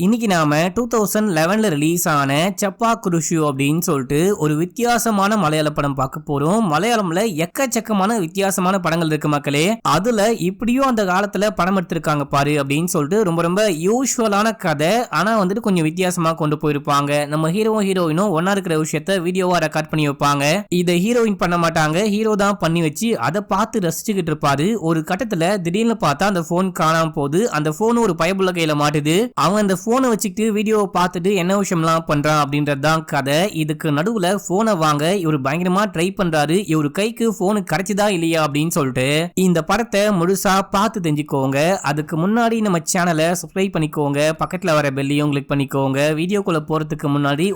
இன்னைக்கு நாம 2011 ரிலீஸ் ஆன சப்பா குருஷு அப்படின்னு சொல்லிட்டு ஒரு வித்தியாசமான மலையாள படம் பார்க்க போறோம். மலையாளம்ல எக்கச்சக்கமான வித்தியாசமான படங்கள் இருக்கு மக்களே. அதுல இப்படியும் அந்த காலத்துல படம் எடுத்திருக்காங்க பாரு அப்படின்னு சொல்லிட்டு ரொம்ப ரொம்ப யூஸ்வலான கதை, ஆனா வந்துட்டு கொஞ்சம் வித்தியாசமா கொண்டு போயிருப்பாங்க. நம்ம ஹீரோயினும் ஒன்னா இருக்கிற விஷயத்த வீடியோவா ரெக்கார்ட் பண்ணி வைப்பாங்க. இதை ஹீரோயின் பண்ண மாட்டாங்க, ஹீரோ தான் பண்ணி வச்சு அதை பார்த்து ரசிச்சுக்கிட்டு இருப்பாரு. ஒரு கட்டத்துல திடீர்னு பார்த்தா அந்த போன் காணாம போகுது. அந்த போன் ஒரு பயபுள்ள கையில மாட்டுது. அவன் அந்த போனை வச்சுக்கிட்டு வீடியோவை பார்த்துட்டு என்ன விஷயம்லாம் பண்றான் அப்படின்றதுதான் கதை. இதுக்கு நடுவுல போனை வாங்க இவர் பயங்கரமா ட்ரை பண்றாரு. இவர் கைக்கு போனு கிடைச்சதா இல்லையா அப்படின்னு சொல்லிட்டு இந்த படத்தை முழுசா பார்த்து தெரிஞ்சுக்கோங்க. அதுக்கு முன்னாடி நம்ம சேனலை சப்ஸ்கிரைப் பண்ணிக்கோங்க, பக்கத்துல வர பெல்லையும் கிளிக் பண்ணிக்கோங்க. வீடியோக்குள்ள போறதுக்கு முன்னாடி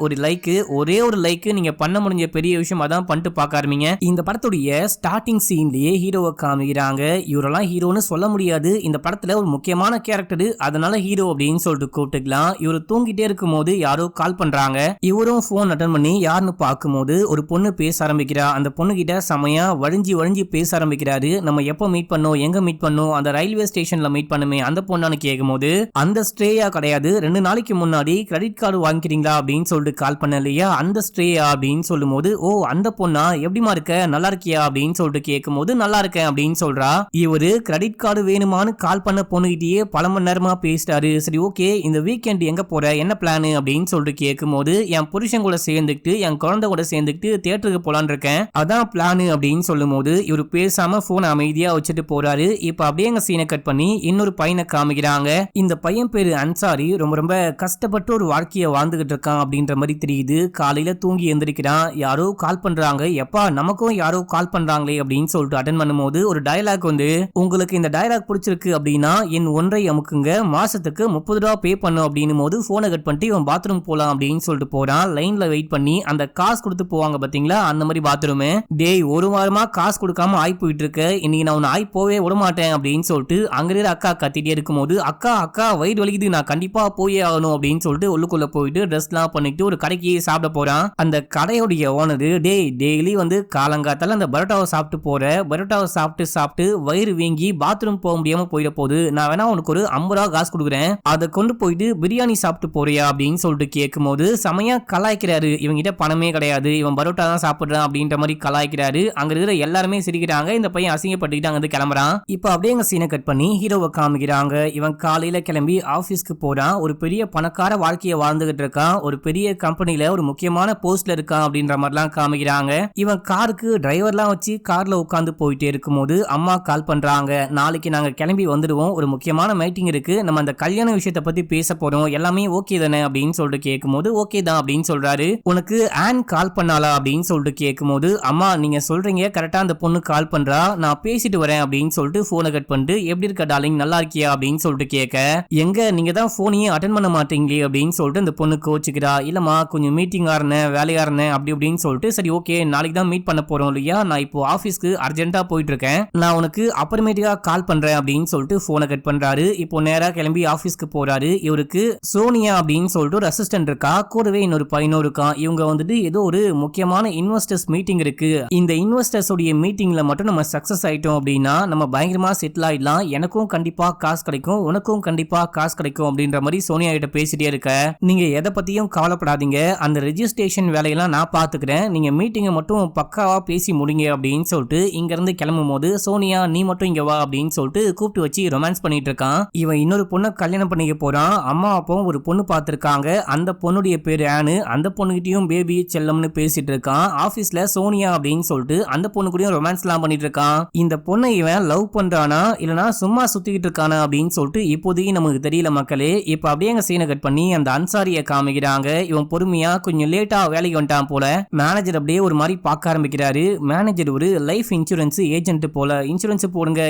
ஒரே ஒரு லைக் நீங்க பண்ண முடிஞ்ச பெரிய விஷயம், அதான் பண்ணிட்டு பார்க்க ஆரம்பிங்க. இந்த படத்துடைய ஸ்டார்டிங் சீன்லயே ஹீரோவை காமிக்கிறாங்க. இவரெல்லாம் ஹீரோன்னு சொல்ல முடியாது, இந்த படத்துல ஒரு முக்கியமான கேரக்டர், அதனால ஹீரோ அப்படின்னு சொல்லிட்டு கூப்பிட்டுக்கலாம். இவரு தூங்கிட்டே இருக்கும் போது யாரோ கால் பண்றாங்க. இவரும் போன் அட்டன் பண்ணி யாருன்னு பார்க்கும்போது ஒரு பொண்ணு பேச ஆரம்பிக்கிறா. அந்த பொண்ணு கிட்ட செமையா வழிஞ்சி பேச ஆரம்பிக்கிறாரு. நம்ம எப்போ மீட் பண்ணோம், எங்க மீட் பண்ணோம், அந்த ரயில்வே ஸ்டேஷன்ல மீட் பண்ணுமே அந்த பொண்ணான்னு கேட்கும்போது அந்த ஸ்ட்ரேயா கிடையாது, 2 நாளைக்கு முன்னாடி கிரெடிட் கார்டு வாங்கிக்கிறீங்களா அப்படின்னு சொல்லிட்டு கால் பண்ண இல்லையா, அந்த ஸ்ட்ரேயா அப்படின்னு சொல்லும் போது ஓ அந்த பொண்ணா, எப்படிமா இருக்க, நல்லா இருக்கியா அப்படின்னு சொல்லிட்டு கேட்கும் போது நல்லா இருக்கேன் அப்படின்னு சொல்றா. இவரு கிரெடிட் கார்டு வேணுமான்னு கால் பண்ண பொண்ணுகிட்டயே பல மணி நேரமா பேசிட்டாரு. சரி ஓகே, இந்த வீக்கெண்ட் எங்க போற, என்ன பிளான் அப்படின்னு சொல்லிட்டு கேட்கும்போது என் புருஷன் கூட சேர்ந்துக்கிட்டு என் குழந்தை கூட சேர்ந்துக்கிட்டு தியேட்டருக்கு போலான்னு இருக்கேன், அதான் பிளான் அப்படின்னு சொல்லும் போது இவர் பேசாம போன் அமைதியா வச்சுட்டு போறாரு. இப்ப அப்படியே எங்க சீனை கட் பண்ணி இன்னொரு பையனை காமிக்கிறாங்க. இந்த பையன் பேரு அன்சாரி. ரொம்ப ரொம்ப கஷ்டப்பட்டு ஒரு வாழ்க்கையை வாழ்ந்துகிட்டு இருக்கான் அப்படின்ற மாதிரி தெரியுது. காலையில தூங்கி எந்திரிக்கிறான், யாரோ கால் பண்றாங்க. எப்பா நமக்கும் யாரோ கால் பண்றாங்களே அப்படின்னு சொல்லிட்டு அட்டன் பண்ணும்போது ஒரு டயலாக் வந்து, உங்களுக்கு இந்த டயலாக் பிடிச்சிருக்கு அப்படின்னா என் ஒன்றை அமுக்குங்க, மாசத்துக்கு 30 ரூபா பே பண்ணும் அப்படின்னு போது போனை கட் பண்ணிட்டு இவன் பாத்ரூம் போலாம் அப்படின்னு சொல்லிட்டு போறான். லைன்ல வெயிட் பண்ணி அந்த காசு கொடுத்து போவாங்க பாத்தீங்களா, அந்த மாதிரி பாத்ரூம். டேய் ஒரு வாரமா காசு கொடுக்காம ஆய் போயிட்டு இருக்க, இன்னைக்கு நான் உன்னை ஆய் போவே விட மாட்டேன் அப்படின்னு சொல்லிட்டு அங்க இருக்கிற அக்கா கத்திட்டே இருக்கும் போது அக்கா வயிறு வலிக்குது, நான் கண்டிப்பா போயே ஆகணும் அப்படின்னு சொல்லிட்டு உள்ளுக்குள்ள போயிட்டு ட்ரெஸ் எல்லாம் பண்ணிட்டு ஒரு கடைக்கு சாப்பிட போறான். அந்த கடையோடைய ஓனரு, டேய் டெய்லி வந்து காலங்காத்தால அந்த பரோட்டாவை சாப்பிட்டு போற, பரோட்டாவை சாப்பிட்டு வயிறு வீங்கி பாத்ரூம் போக முடியாம போயிட போகுது, நான் வேணா உனக்கு ஒரு 50 ரூபா காசு கொடுக்குறேன், அதை கொண்டு போயிட்டு பிரியாணி சாப்பிட்டு போறியா அப்படின்னு சொல்லிட்டு கேட்கும் போது செமையா கலாய்க்கிறாரு. இவங்கிட்ட பணமே கிடையாது, இவன் பரோட்டா தான் சாப்பிடுறான் அப்படின்ற மாதிரி கலாய்க்கிறாரு. அங்க இருக்கிற எல்லாருமே சிரிக்கிறாங்க. இந்த பையன் அசிங்கப்பட்டுக்கிட்டு அங்க கிளம்புறான். இப்ப அப்படியே எங்க சீனை கட் பண்ணி ஹீரோவை காமிக்கிறாங்க. இவன் காலையில கிளம்பி ஆபீஸ்க்கு போறான். ஒரு பெரிய பணக்கார வாழ்க்கையை வாழ்ந்துகிட்டு இருக்கான். ஒரு பெரிய கம்பெனில ஒரு முக்கியமான போஸ்ட்ல இருக்கான் அப்படின்ற மாதிரிலாம் காமிக்கிறாங்க. இவன் காருக்கு டிரைவர்லாம் வச்சு கார்ல உட்காந்து போயிட்டே இருக்கும் போது அம்மா கால் பண்றாங்க. நாளைக்கு நாங்க கிளம்பி வந்துடுவோம், ஒரு முக்கியமான மீட்டிங் இருக்கு, நம்ம அந்த கல்யாண விஷயத்தை பத்தி பேச போறோம், எல்லாமே ஓகே தானே அப்படின்னு சொல்லிட்டு கேட்கும்போது ஓகே தான் அப்படின்னு சொல்றாரு. உனக்கு ஆன் கால் பண்ணாலா அப்படின்னு சொல்லிட்டு கேட்கும்போது அம்மா நீங்க சொல்றீங்க கரெக்டா, அந்த பொண்ணு கால் பண்றா, நான் பேசிட்டு வரேன் அப்படின்னு சொல்லிட்டு போனை கட் பண்ணிட்டு எப்படி இருக்க டார்லிங், நல்லா இருக்கியா அப்படின்னு சொல்லிட்டு கேட்க, எங்க நீங்க தான் போனையே அட்டன் பண்ண மாட்டீங்களே அப்படின்னு சொல்லிட்டு அந்த பொண்ணு கோச்சுக்கிறா. இல்லம்மா கொஞ்சம் மீட்டிங்கா இருந்தேன், வேலையா இருந்தேன் அப்படி அப்படின்னு சொல்லிட்டு சரி ஓகே நாளைக்கு தான் மீட் பண்ண போறோம் இல்லையா, நான் இப்போ ஆபீஸ்க்கு அர்ஜென்ட்டா போயிட்டு இருக்கேன், நான் உனக்கு அப்புறமேட்டுக்கா கால் பண்றேன் அப்படின்னு சொல்லிட்டு போனை கட் பண்றாரு. இப்போ நேரா கிளம்பி ஆபீஸ்க்கு போறாரு. இவருக்கு சோனியா அப்படின்னு சொல்லிட்டு ஒரு அசிஸ்டன்ட் இருக்கா, கூடவே இன்னொரு பையனும் இருக்கான். இவங்க வந்துட்டு ஏதோ ஒரு முக்கியமான இன்வெஸ்டர்ஸ் மீட்டிங் இருக்கு, இந்த இன்வெஸ்டர்ஸ் உடைய மீட்டிங்ல மட்டும் நம்ம சக்சஸ் ஆயிட்டோம் அப்படின்னா நம்ம பயங்கரமா செட்டில் ஆயிடலாம், எனக்கும் கண்டிப்பா காசு கிடைக்கும், உனக்கும் கண்டிப்பா காசு கிடைக்கும் அப்படின்ற மாதிரி சோனியா கிட்ட பேசிட்டே இருக்க, நீங்க எதை பத்தியும் கவலைப்படாதீங்க, அந்த ரெஜிஸ்ட்ரேஷன் வேலையெல்லாம் நான் பாத்துக்கிறேன், நீங்க மீட்டிங்கை மட்டும் பக்காவா பேசி முடிங்க அப்படின்னு சொல்லிட்டு இங்க இருந்து கிளம்பும் போது சோனியா நீ மட்டும் இங்க வா அப்படின்னு சொல்லிட்டு கூப்பிட்டு வச்சு ரொமான்ஸ் பண்ணிட்டு இருக்கான். இவன் இன்னொரு பொண்ணை கல்யாணம் பண்ணிக்க போறான். அம்மா அப்பாவும் ஒரு பொண்ணு பார்த்திருக்காங்க, அந்த பொண்ணுடைய பேரு ஆனு, அந்த பொண்ணுகிட்டயும் பேபி செல்லம்னு பேசிட்டு இருக்கான். ஆபீஸ்ல சோனியா அப்படின்னு சொல்லிட்டு அந்த பொண்ணு கூடயும் ரொமான்ஸ் எல்லாம் பண்ணிட்டு இருக்கான். இந்த பொண்ணை இவன் லவ் பண்றானா இல்லனா சும்மா சுத்திக்கிட்டு இருக்கானா அப்படின்னு சொல்லிட்டு இப்போதைக்கு நமக்கு தெரியல மக்களே. இப்ப அப்படியே எங்க சீனை கட் பண்ணி அந்த அன்சாரிய காமிக்கிறாங்க. இவன் பொறுமையா கொஞ்சம் லேட்டா வேலைக்கு வந்துட்டான் போல. மேனேஜர் அப்படியே ஒரு மாதிரி பார்க்க ஆரம்பிக்கிறாரு. மேனேஜர் ஒரு லைஃப் இன்சூரன்ஸ் ஏஜென்ட் போல, இன்சூரன்ஸ் போடுங்க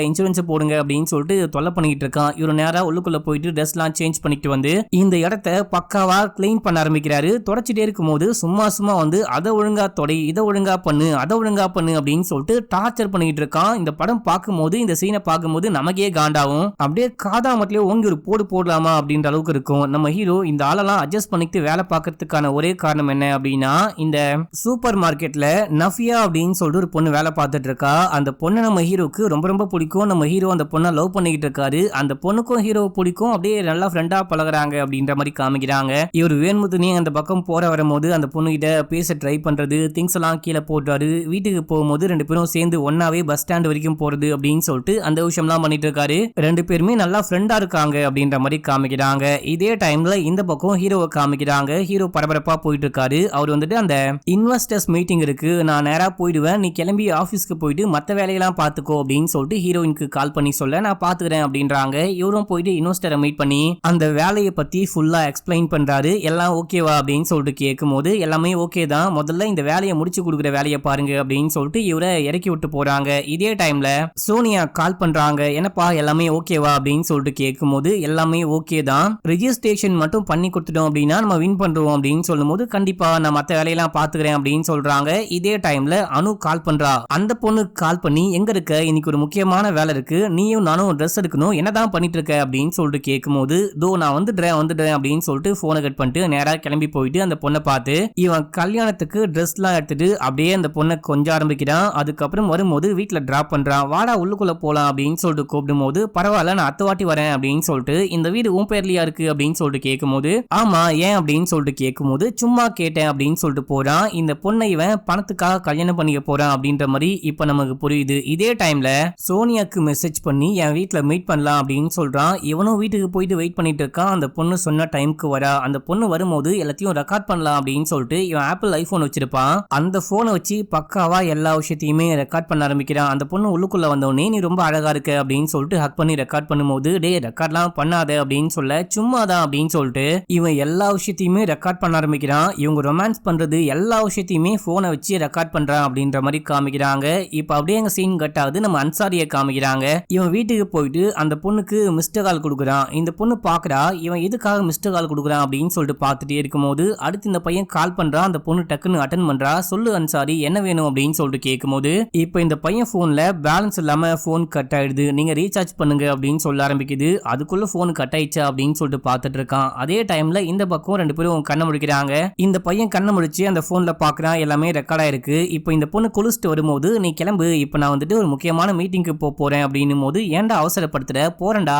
அப்படின்னு சொல்லிட்டு தொல்லை பண்ணிட்டு இருக்கான். இவரு நேரா உள்ளுக்குள்ள போயிட்டு ட்ரெஸ் எல்லாம் சேஞ்ச் பண்ணிட்டு வந்து இந்த இடத்த பக்காவா கிளீன் பண்ண ஆரம்பிக்கிறாரு. தொடச்சிட்டே இருக்கும் போது சும்மா வந்து அதை ஒழுங்கா தொடை, இதை ஒழுங்கா பண்ணு, அதை ஒழுங்கா பண்ணு அப்படின்னு சொல்லிட்டு டார்ச்சர் பண்ணிட்டு இருக்கான். இந்த படம் பார்க்கும்போது இந்த சீனை பார்க்கும்போது நமக்கே காண்டாவும், அப்படியே காதாமட்டிலே ஓங்கி ஒரு போடு போடலாமா அப்படின்ற அளவுக்கு இருக்கும். நம்ம ஹீரோ இந்த ஆளெல்லாம் அட்ஜஸ்ட் பண்ணிட்டு வேலை பார்க்கறதுக்கான ஒரே காரணம் என்ன அப்படின்னா, இந்த சூப்பர் மார்க்கெட்ல நஃபியா அப்படின்னு சொல்லிட்டு ஒரு பொண்ணு வேலை பார்த்துட்டு இருக்கா. அந்த பொண்ணு நம்ம ஹீரோக்கு ரொம்ப ரொம்ப பிடிக்கும். நம்ம ஹீரோ அந்த பொண்ணை லவ் பண்ணிக்கிட்டு இருக்காரு. அந்த பொண்ணுக்கும் ஹீரோ பிடிக்கும். அப்படியே நல்லா ஃப்ரெண்டா பழக பழகுறாங்க அப்படின்ற மாதிரி காமிக்கிறாங்க. இவர் வேணுமுத்துனே அந்த பக்கம் போற வரும்போது அந்த பொண்ணு கிட்ட பேச ட்ரை பண்றது, திங்ஸ் எல்லாம் கீழே போட்டாரு. வீட்டுக்கு போகும்போது ரெண்டு பேரும் சேர்ந்து ஒன்னாவே பஸ் ஸ்டாண்ட் வரைக்கும் போறது அப்படின்னு சொல்லிட்டு அந்த விஷயம்லாம் பண்ணிட்டு இருக்காரு. ரெண்டு பேருமே நல்லா ஃப்ரெண்டா இருக்காங்க அப்படின்ற மாதிரி காமிக்கிறாங்க. இதே டைம்ல இந்த பக்கம் ஹீரோவை காமிக்கிறாங்க. ஹீரோ பரபரப்பா போயிட்டு இருக்காரு. அவர் வந்துட்டு அந்த இன்வெஸ்டர்ஸ் மீட்டிங் இருக்கு, நான் நேரா போயிடுவேன், நீ கிளம்பி ஆபீஸ்க்கு போயிட்டு மத்த வேலையெல்லாம் பாத்துக்கோ அப்படின்னு சொல்லிட்டு ஹீரோயினுக்கு கால் பண்ணி சொல்ல நான் பாத்துக்கிறேன் அப்படின்றாங்க. இவரும் போயிட்டு இன்வெஸ்டரை மீட் பண்ணி அந்த வேலையை பத்தி ஃபுல்லா எக்ஸ்பிளைன் பண்றாரு. எல்லாம் ஓகேவா அப்படின்னு சொல்லிட்டு கேட்கும்போது எல்லாமே ஓகே தான், முதல்ல இந்த வேலையை முடிச்சு கொடுக்குற வேலையை பாருங்க அப்படின்னு சொல்லிட்டு இவரை இறக்கி விட்டு போறாங்க. இதே டைம்ல சோனியா கால் பண்றாங்க. என்னப்பா எல்லாமே ஓகேவா அப்படின்னு சொல்லிட்டு கேட்கும்போது எல்லாமே ஓகே தான், ரெஜிஸ்ட்ரேஷன் மட்டும் பண்ணி கொடுத்துட்டோம் அப்படின்னா நம்ம வின் பண்றோம் அப்படின்னு சொல்லும்போது கண்டிப்பா நான் மத்த வேலையெல்லாம் பாத்துக்கிறேன் அப்படின்னு சொல்றாங்க. இதே டைம்ல அனு கால் பண்றா. அந்த பொண்ணுக்கு கால் பண்ணி எங்க இருக்க, இன்னைக்கு ஒரு முக்கியமான வேலை இருக்கு, நீயும் நானும் ட்ரெஸ் எடுக்கணும், என்னதான் பண்ணிட்டு இருக்க அப்படின்னு சொல்லிட்டு கேட்கும்போது தோ நான் வந்துடுறேன் அப்படின்னு சொல்லிட்டு போனை கட் பண்ணிட்டு நேரா கிளம்பி போயிட்டு அந்த பொண்ணை பார்த்து இவன் கல்யாணத்துக்கு ட்ரெஸ் எல்லாம் எடுத்துட்டு அப்படியே அந்த பொண்ணை கொஞ்சம் ஆரம்பிக்கிறான். அதுக்கப்புறம் வரும்போது வீட்டுல டிராப் பண்றான். வாடா உள்ளுக்குள்ள போலாம் அப்படின்னு சொல்லிட்டு கூப்பிடும் போது பரவாயில்ல நான் அத்த வாட்டி வரேன் அப்படின்னு சொல்லிட்டு இந்த வீடு உன் பேர்லயா இருக்கு அப்படின்னு சொல்லிட்டு கேட்கும்போது ஆமா ஏன் அப்படின்னு சொல்லிட்டு கேட்கும்போது சும்மா கேட்டேன் அப்படின்னு சொல்லிட்டு போறான். இந்த பொண்ணை இவன் பணத்துக்காக கல்யாணம் பண்ணிக்க போறான் அப்படின்ற மாதிரி இப்ப நமக்கு புரியுது. இதே டைம்ல சோனியாக்கு மெசேஜ் பண்ணி என் வீட்டுல மீட் பண்ணலாம் அப்படின்னு சொல்றான். இவனும் வீட்டுக்கு போயிட்டு வெயிட் பண்ணிட்டு இருக்கான். அந்த பொண்ணு சொன்ன டைமுக்கு வரா. அந்த பொண்ணு வரும்போது எல்லாத்தையும் ரெக்கார்ட் பண்ணலாம் அப்படின்னு சொல்லிட்டு இவன் ஆப்பிள் ஐபோன் வச்சிருப்பான். அந்த போனை வச்சு பக்காவா எல்லா விஷயத்தையுமே ரெக்கார்ட் பண்ண ஆரம்பிக்கிறான். அந்த பொண்ணு உள்ளுக்குள்ள வந்தோடனே நீ ரொம்ப அழகா இருக்க அப்படின்னு சொல்லிட்டு ஹக் பண்ணி ரெக்கார்ட் பண்ணும்போது டே ரெக்கார்ட்லாம் பண்ணாத அப்படின்னு சொல்ல சும்மாதான் அப்படின்னு சொல்லிட்டு இவன் எல்லா விஷயத்தையுமே ரெக்கார்ட் பண்ண ஆரம்பிக்கிறான். இவங்க ரொமான்ஸ் பண்றது எல்லா விஷயத்தையுமே போனை வச்சு ரெக்கார்ட் பண்றான் அப்படின்ற மாதிரி காமிக்கிறாங்க. இப்ப அப்படியே எங்க சீன் கட் ஆகுது. நம்ம அன்சாரியை காமிக்கிறாங்க. இவன் வீட்டுக்கு போயிட்டு அந்த பொண்ணுக்கு மிஸ்டர் கால் கொடுக்குறான். இந்த பொண்ணு பாக்குறா இவன் எதுக்காக மிஸ்டர் கால் கொடுக்குறான் அப்படின்னு சொல்லிட்டு பார்த்துட்டே இருக்கும்போது அடுத்து இந்த பையன் கால் பண்றான். அந்த பொண்ணு டக்குன்னு அட்டன் பண்றா. சொல்லு அன்சாரி என்ன வேணும் அப்படின்னு சொல்லிட்டு கேட்கும்போது இப்ப இந்த பையன் போன்ல பேலன்ஸ் இல்லாம போன் கட் ஆயிடுது, நீங்க ரீசார்ஜ் பண்ணுங்க அப்படின்னு சொல்ல ஆரம்பிக்குது. அதுக்குள்ள போன் கட் ஆயிடுச்சா அப்படின்னு சொல்லிட்டு பார்த்துட்டு இருக்கான். அதே டைம்ல இந்த பக்கம் ரெண்டு பேரும் கண்ணை முடிக்கிறாங்க. இந்த பையன் கண்ணை முடிச்சு அந்த போன்ல பாக்குறான். எல்லாமே ரெக்கார்ட் ஆயிருக்கு. இப்போ இந்த பொண்ணு குளிச்சுட்டு வரும்போது நீ கிளம்பு, இப்ப நான் வந்துட்டு ஒரு முக்கியமான மீட்டிங்க்கு போறேன் அப்படின்னும் போது ஏன்டா அவசரப்படுத்துற, போறேன்டா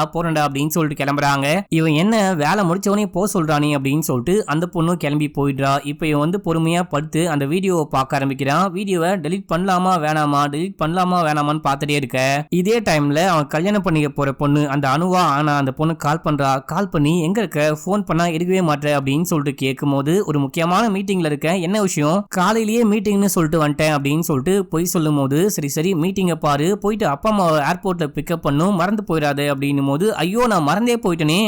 அப்படின்னு சொல்லிட்டு கிளம்புறாங்க. இவன் என்ன வேலை முடிச்சவனே போ சொல்றானே அப்படின்னு சொல்லிட்டு அந்த பொண்ணு கிளம்பி போயிடுறா. இப்போ இவன் வந்து பொறுமையா படுத்து அந்த வீடியோவை பார்க்க ஆரம்பிக்கிறான். வீடியோவை டெலிட் பண்ணலாமா வேணாமான்னு பார்த்துட்டே இருக்க. இதே டைம்ல அவன் கல்யாணம் பண்ணிக்க போற பொண்ணு அந்த அனுவா ஆனா அந்த பொண்ணு கால் பண்றா. கால் பண்ணி எங்க இருக்க, போன் பண்ணா எடுக்கவே மாட்டே அப்படின்னு சொல்லிட்டு கேட்கும்போது ஒரு முக்கியமான மீட்டிங்ல இருக்க, என்ன விஷயம், காலையிலேயே மீட்டிங்னு சொல்லிட்டு வந்துட்டேன் அப்படின்னு சொல்லிட்டு போய் சொல்லும் போது சரி மீட்டிங்கை பாரு, போயிட்டு அப்பா அம்மா ஏர்போர்ட்ல பிக்கப் பண்ணும், மறந்து போயிடாது அப்படின்னும் போது ஐயோ நான் மறந்தே போயிட்டேனே,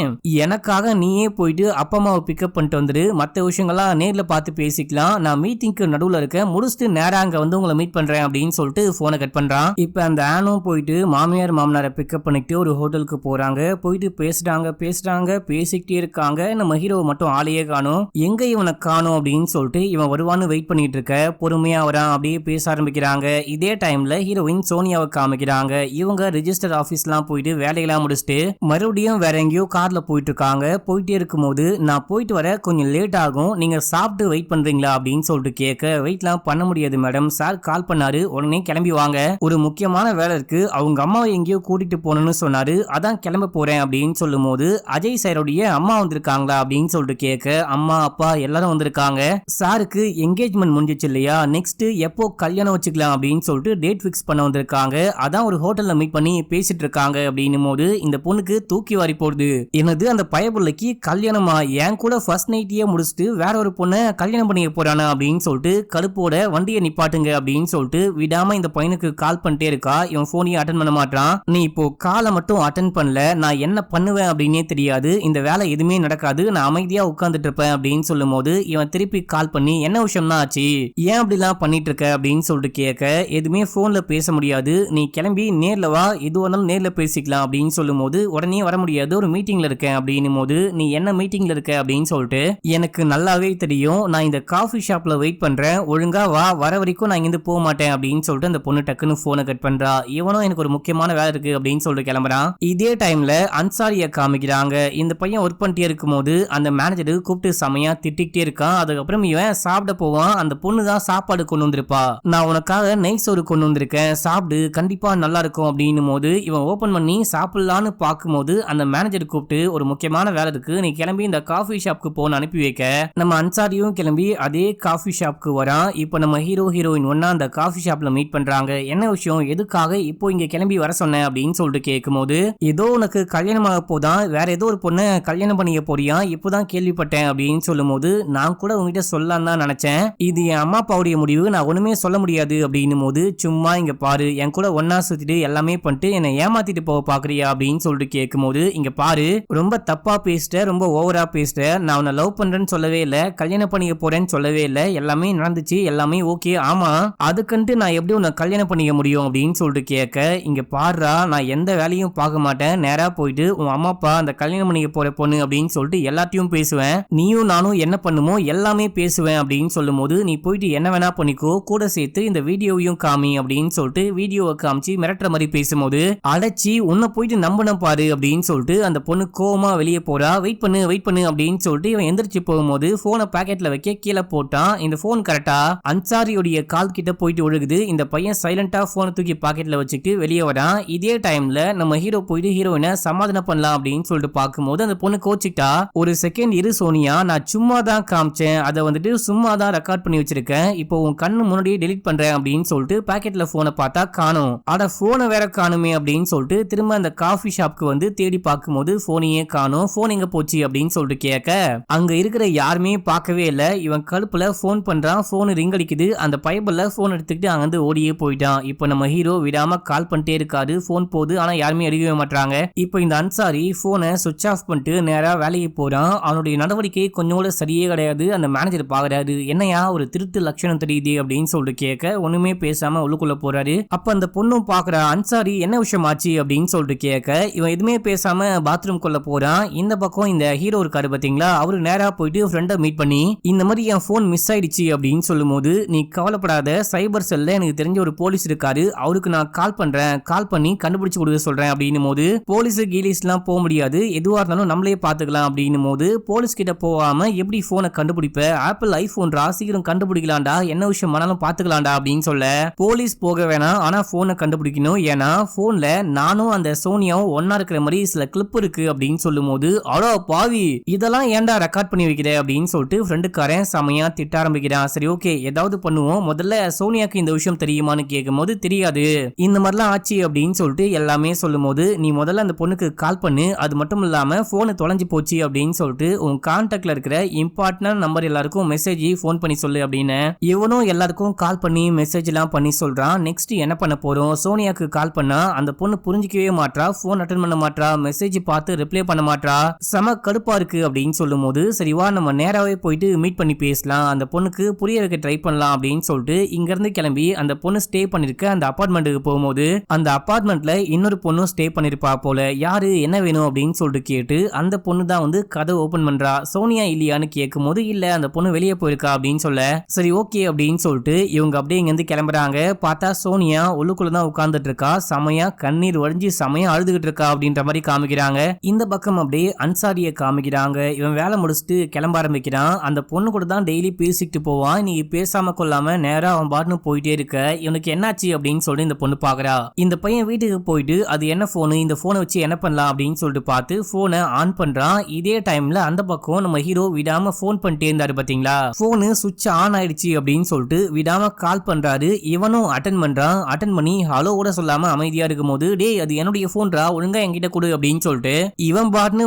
எனக்காக நீயே போயிட்டு அப்பா அம்மாவை பிக்கப் பண்ணிட்டு வந்துரு, மற்ற விஷயங்கள்லாம் நேர்ல பார்த்து பேசிக்கலாம், நான் மீட்டிங்க்கு நடுவுல இருக்க, முடிச்சுட்டு நேரா அங்க வந்து உங்களை மீட் பண்றேன் அப்படின்னு சொல்லிட்டு போனை கட் பண்றான். இப்ப அந்த ஆனும் போயிட்டு மாமியார் மாமனாரை பிக்கப் பண்ணிட்டு ஒரு ஹோட்டலுக்கு போறாங்க. போயிட்டு பேசுறாங்க பேசிக்கிட்டே இருக்காங்க. நம்ம ஹீரோ மட்டும் ஆளையே காணும். எங்க இவனை காணும் அப்படின்னு சொல்லிட்டு இவன் வருவான்னு வெயிட் பண்ணிட்டு இருக்க. பொறுமையா வரான். அப்படியே பேச ஆரம்பிக்கிறாங்க. இதே டைம்ல ஹீரோயின் சோனியாவை காமிக்கிறாங்க. இவங்க ரெஜிஸ்டர் ஆபீஸ்லாம் போயிட்டு வேலையெல்லாம் முடிச்சுட்டு மறுபடியும் வேற எங்கேயோ கார்ல போயிட்டு இருக்காங்க. போயிட்டே இருக்கும்போது நான் போயிட்டு வர கொஞ்சம் லேட் ஆகும், நீங்க சாப்பிட்டு வெயிட் பண்றீங்களா அப்படின்னு சொல்லிட்டு கேட்க வெயிட்லாம் பண்ண முடியாது மேடம், சார் கால் பண்ணாரு, உடனே கிளம்பி வாங்க, ஒரு முக்கியமான வேலை இருக்கு, அவங்க அம்மாவை எங்கேயோ கூட்டிட்டு போகணும்னு சொன்னாரு, அதான் கிளம்ப போறேன் அப்படின்னு சொல்லும் போது அஜய் சாரோடைய அம்மா வந்திருக்காங்களா அப்படின்னு சொல்லிட்டு கேட்க அம்மா அப்பா எல்லாரும் வந்திருக்காங்க, சாருக்கு என்கேஜ்மெண்ட் முடிஞ்சிச்சு இல்லையா, நெக்ஸ்ட் எப்போ கல்யாணம் வச்சுக்கலாம் அப்படின்னு சொல்லிட்டு டேட் ஃபிக்ஸ் பண்ண வந்திருக்காங்க, அதான் ஒரு ஹோட்டல்ல மீட் பண்ணி பேசிட்டு இருக்காங்க அப்படின்னும் போது இந்த பொண்ணுக்கு தூக்கி வாரி போடுது. என்னது அந்த பயபுள்ளைக்கு கல்யாணமா, என் கூட ஃபர்ஸ்ட் நைட்டியே முடிச்சுட்டு வேற ஒரு பொண்ணை கல்யாணம் பண்ணிக்க போறானா அப்படின்னு சொல்லிட்டு கடுப்போட வண்டியை நிப்பாட்டுங்க அப்படின்னு சொல்லிட்டு விடாம இந்த பையனுக்கு கால் பண்ணிட்டே இருக்கா. இவன் போனையும் அட்டன் பண்ண மாட்டான். நீ இப்போ காலை மட்டும் அட்டன் பண்ணல, நான் என்ன பண்ணுவேன் அப்படின்னே தெரியாது, இந்த வேலை எதுவுமே நடக்காது, நான் அமைதியா உட்கார்ந்துட்டு இருப்பேன் அப்படின்னு சொல்லும் போது இவன் திருப்பி கால் பண்ணி என்ன விஷயம்னா ஆச்சு, ஏன் அப்படிலாம் பண்ணிட்டு இருக்க அப்படின்னு சொல்லிட்டு கேட்க எதுவுமே போன்ல பேச முடியாது, நீ கிளம்பி நேர்ல வா, எது வந்தாலும் நேர்ல பேசிக்கலாம் அப்படின்னு சொல்லும் போது உடனே வர முடியாது, ஒரு மீட்டிங்ல இருக்கேன் அப்படின்னும் போது நீ என்ன மீட்டிங்ல இருக்க அப்படின்னு சொல்லிட்டு எனக்கு நல்லாவே தெரியும், நான் இந்த காஃபி ஷாப்ல வெயிட் பண்றேன், ஒழுங்கா வா, வர வரைக்கும் நான் இங்கிருந்து போக மாட்டேன் அப்படின்னு சொல்லிட்டு அந்த பொண்ணு டக்குன்னு போனை கட் பண்றா. இவனும் எனக்கு ஒரு முக்கியமான வேலை இருக்கு அப்படின்னு சொல்லிட்டு கிளம்புறான். இதே டைம்ல அன்சாரியை காமிக்கிறாங்க. இந்த பையன் ஒர்க் பண்ணிட்டே இருக்கும் போது அந்த மேனேஜர் கூப்பிட்டு செமையா திட்டிக்கிட்டே இருக்கான். அதுக்கப்புறம் இவன் சாப்பிட போவான். அந்த பொண்ணு தான் சாப்பாடு கொண்டு வந்திருப்பா, நான் உனக்காக நெய் சோறு கொண்டு வந்திருக்கேன், சாப்பிடு, கண்டிப்பா நல்லா இருக்கும் அப்படின்னும் போது இவன் ஓபன் பண்ணி சாப்பிடலான்னு பார்க்கும்போது அந்த மேனேஜர் கூப்பிட்டு ஒரு முக்கியமான முக்கியமான வேலை இருக்கு, நீ கிளம்பி இந்த காஃபி ஷாப்க்கு போன்னு அனுப்பி வைக்க நம்ம அன்சாரியும் கிளம்பி அதே காஃபி ஷாப்க்கு வரான். இப்போ நம்ம ஹீரோயின் ஒன்னா அந்த காஃபி ஷாப்ல மீட் பண்றாங்க. என்ன விஷயம், எதுக்காக இப்போ இங்க கிளம்பி வர சொன்ன அப்படின்னு சொல்லிட்டு கேட்கும்போது, ஏதோ உனக்கு கல்யாணமாக போதான், வேற ஏதோ ஒரு பொண்ணை கல்யாணம் பண்ணிக்க போறியா, இப்போதான் கேள்விப்பட்டேன் அப்படின்னு சொல்லும் போது, நான் கூட உங்ககிட்ட சொல்லலாம் தான் நினைச்சேன், இது என் அம்மா அப்பாவுடைய முடிவு, நான் ஒண்ணுமே சொல்ல முடியாது அப்படின்னும் போது, சும்மா இங்க பாரு, என் கூட ஒன்னா சுத்திட்டு எல்லாமே பண்ணிட்டு என்னை ஏமாத்திட்டு போக பாக்குறியா அப்படின்னு சொல்லிட்டு கேட்கும்போது, இங்க பாரு ரொம்ப தப்பா பேசிட்ட, ரொம்ப ஓவரா பேசிட்ட, நான் உன்னை லவ் பண்றேன்னு சொல்லவே இல்லை, கல்யாணம் பண்ணிக்க போறேன்னு சொல்லவே இல்லை, எல்லாமே நடந்துச்சு, எல்லாமே ஓகே. ஆமா, அதுக்குன்ட்டு நான் எப்படி உன்னை கல்யாணம் பண்ணிக்க முடியும் அப்படின்னு சொல்லிட்டு கேட்க, இங்க பாருடா, நான் எந்த வேலையும் பார்க்க மாட்டேன், நேரா போயிட்டு உன் அம்மா அப்பா அந்த கல்யாணம் பண்ணிக்க போற பொண்ணு அப்படின்னு சொல்லிட்டு எல்லாத்தையும் பேசுவேன், நீயும் நானும் என்ன பண்ணுமோ எல்லாமே பேசுவேன் அப்படின்னு சொல்லும் போது, நீ போயிட்டு என்ன வேணா பண்ணிக்கோ, கூட சேர்த்து இந்த வீடியோவையும் காமி அப்படின்னு சொல்லிட்டு வீடியோவை காமிச்சு மிரட்டுற மாதிரி பேசும்போது, அடைச்சி உன்னை போயிட்டு நம்பன பாரு அப்படின்னு சொல்லிட்டு அந்த பொண்ணு கோவமா வெளியே போறா. வெயிட் பண்ணு அப்படின்னு சொல்லிட்டு இவன் எந்திரிச்சு போகும்போது போனை பாக்கெட்ல வைக்க கீழே போட்டான். இந்த போன் கரெக்டா அன்சாரியோடைய கால் கிட்ட போயிட்டு ஒழுகுது. இந்த பையன் சைலண்டா போனை தூக்கி பாக்கெட்ல வச்சுட்டு வெளியே வரான். இதே டைம்ல நம்ம ஹீரோ போயிட்டு ஹீரோயினை சமாதானம் பண்ணலாம் அப்படின்னு சொல்லிட்டு பார்க்கும்போது அந்த பொண்ணு கோச்சிக்கிட்டா, ஒரு செகண்ட் இரு சோனியா, நான் சும்மா தான் காமிச்சேன், அதை வந்துட்டு சும்மா தான் ரெக்கார்ட் பண்ணி வச்சிருக்கேன், இப்போ உன் கண்ணு முன்னாடியே டெலிட் பண்றேன் அப்படின்னு சொல்லிட்டு பாக்கெட்ல போனை பார்த்தா காணும். அட போனை வேற காணுமே அப்படின்னு சொல்லிட்டு திரும்ப அந்த காஃபி ஷாப்க்கு வந்து தேடி பார்க்கும்போது போனையே காணும். போன் எங்க போச்சு அப்படின்னு சொல்லிட்டு கேட்க, அங்க இருக்கிற யாருமே பார்க்கவே இல்லை. இவன் கழுப்புல போன் பண்றான், போன் ரிங் அடிக்குது. அந்த பைபிள்ல போன் எடுத்துக்கிட்டு அங்கிருந்து ஓடியே போயிட்டான். இப்போ நம்ம ஹீரோ விடாம கால் பண்ணிட்டே இருக்காரு, போன் போகுது, ஆனா யாருமே எடுக்கவே மாட்டாங்க. இப்போ இந்த அன்சாரி போனை சுவிட்ச் ஆஃப் பண்ணிட்டு நேரா வேலைக்கு போறான். அவனுடைய நடவடிக்கை கொஞ்சம் கூட சரியே கிடையாது. அந்த மேனேஜர் பாக்குறாரு, என்னையா ஒரு திருட்டு லட்சணம் தெரியுது அப்படின்னு சொல்லிட்டு கேட்க, ஒண்ணுமே பேசாம உள்ளுக்குள்ள போறாரு. அப்ப அந்த பொண்ணும் பாக்குற, அன்சாரி என்ன விஷயம் ஆச்சு அப்படின்னு சொல்லிட்டு கேட்க, இவன் எதுவுமே பேசாம பாத்ரூம் கொள்ள போறான். இந்த பக்கம் இந்த ஹீரோ இருக்காரு பாத்தீங்களா, அவரு நேரா போயிட்டு ஃப்ரெண்டை மீட் பண்ணி, இந்த மாதிரி என் போன் மிஸ் ஆயிடுச்சு அப்படின்னு சொல்லும் போது, நீ கவலைப்படாத, சைபர் செல்ல எனக்கு தெரிஞ்ச ஒரு போலீஸ் இருக்காரு, அவருக்கு நான் கால் பண்றேன், கால் பண்ணி கண்டுபிடிச்சு கொடுக்க சொல்றேன் அப்படின்னும் போது, போலீஸ் கீலீஸ் எல்லாம் போக முடியாது, எதுவா இருந்தாலும் நம்மளே பாத்துக்கலாம் அப்படின்னும் போது, போலீஸ் கிட்ட போகாம எப்படி போனை கண்டுபிடிப்ப, ஆப்பிள் ஐபோன்ரா, சீக்கிரம் கண்டுபிடிக்கலாம்டா, என்ன விஷயம் ஆனாலும் பாத்துக்கலாம்டா அப்படின்னு சொல்ல, போலீஸ் போக வேணாம், ஆனா போனை கண்டுபிடிக்கணும், ஏன்னா போன்ல நானும் அந்த சோனியாவும் ஒன்னா இருக்கிற மாதிரி சில கிளிப் இருக்கு அப்படின்னு சொல்லும் போது, அடோ பாவி, இதெல்லாம் ஏன்டா ரெக்கார்ட் பண்ணி வைக்கிற அப்படின்னு சொல்லிட்டு ஃப்ரெண்டுக்காரன் செமையா திட்ட ஆரம்பிக்கிறான். சரி ஓகே, ஏதாவது பண்ணுவோம், முதல்ல சோனியாக்கு இந்த விஷயம் தெரியுமான்னு கேட்கும் போது, தெரியாது, இந்த மாதிரிலாம் ஆச்சு அப்படின்னு சொல்லிட்டு எல்லாமே சொல்லும் போது, நீ முதல்ல அந்த பொண்ணுக்கு கால் பண்ணு, அது மட்டும் இல்லாம போனு தொலைஞ்சு போச்சு அப்படின்னு சொல்லிட்டு உன் கான்டாக்ட்ல இருக்கிற இம்பார்ட்டன்ட் நம்பர் எல்லாருக்கும் மெசேஜ் போன் பண்ணி சொல்லு அப்படின்னு இவனும் எல்லாருக்கும் கால் பண்ணி மெசேஜ் எல்லாம் பண்ணி சொல்றான். நெக்ஸ்ட் என்ன பண்ண போறோம், சோனியாக்கு கால் பண்ணா அந்த பொண்ணு புரிஞ்சிக்கவே மாட்டா, போன் அட்டெண்ட் பண்ண மாட்டா, மெசேஜ் பார்த்து ரிப்ளை பண்ண மாட்டா, செம கடுப்பா இருக்கு அப்படின்னு சொல்லும் போது, சரிவா நம்ம நேராவே போயிட்டு மீட் பண்ணி பேசலாம், அந்த பொண்ணுக்கு புரிய வைக்க ட்ரை பண்ணலாம் அப்படின்னு சொல்லிட்டு இங்க இருந்து கிளம்பி அந்த பொண்ணு ஸ்டே பண்ணிருக்க அந்த அபார்ட்மெண்ட்டுக்கு போகும்போது, அந்த அபார்ட்மெண்ட்ல இன்னொரு பொண்ணு ஸ்டே பண்ணிருப்பா போல, யாரு என்ன வேணும் அப்படின்னு சொல்லிட்டு கேட்டு அந்த பொண்ணு தான் வந்து கதை ஓபன் பண்றா. சோனியா இல்லையான்னு கேட்கும் போது, இல்ல அந்த பொண்ணு வெளியே போயிருக்கா அப்படின்னு சொல்ல, சரி ஓகே அப்படின்னு சொல்லிட்டு இவங்க அப்படியே இங்க இருந்து கிளம்புறாங்க. பார்த்தா சோனியா உள்ளுக்குள்ளதான் உட்கார்ந்துட்டு இருக்கா, செமையா கண்ணீர் வடிஞ்சு செமையா அழுதுகிட்டு இருக்கா அப்படின்ற மாதிரி காமிக்கிறாங்க. இந்த பக்கம் அப்படியே அன்சாரிய காமிக்கிறாங்க. இவன் வேலை முடிச்சுட்டு கிளம்ப ஆரம்பிக்கிறான். அந்த பொண்ணு கூட தான் டெய்லி பேசிக்கிட்டு போவான். நீ பேசாம கொள்ளாம நேரா அவன் பாட்டுன்னு போயிட்டே இருக்க, இவனுக்கு என்னாச்சு அப்படின்னு சொல்லிட்டு இந்த பொண்ணு பாக்குறா. இந்த பையன் வீட்டுக்கு போயிட்டு அது என்ன போனு, இந்த போனை வச்சு என்ன பண்ணலாம் அப்படின்னு சொல்லிட்டு பார்த்து போனை ஆன் பண்றான். இதே டைம்ல அந்த பக்கம் நம்ம ஹீரோ விடாம போன் பண்ணிட்டே இருந்தாரு பாத்தீங்களா, போனு சுவிட்ச் ஆன் ஆயிடுச்சு அப்படின்னு சொல்லிட்டு விடாம கால் பண்றாரு. இவனும் அட்டன் பண்றான். அட்டன் பண்ணி ஹலோ கூட சொல்லாம அமைதியா இருக்கும் போது, டேய் அது என்னுடைய போன்ரா, ஒழுங்கா என்கிட்ட கொடு அப்படின்னு சொல்லிட்டு இவன் பாட்டுன்னு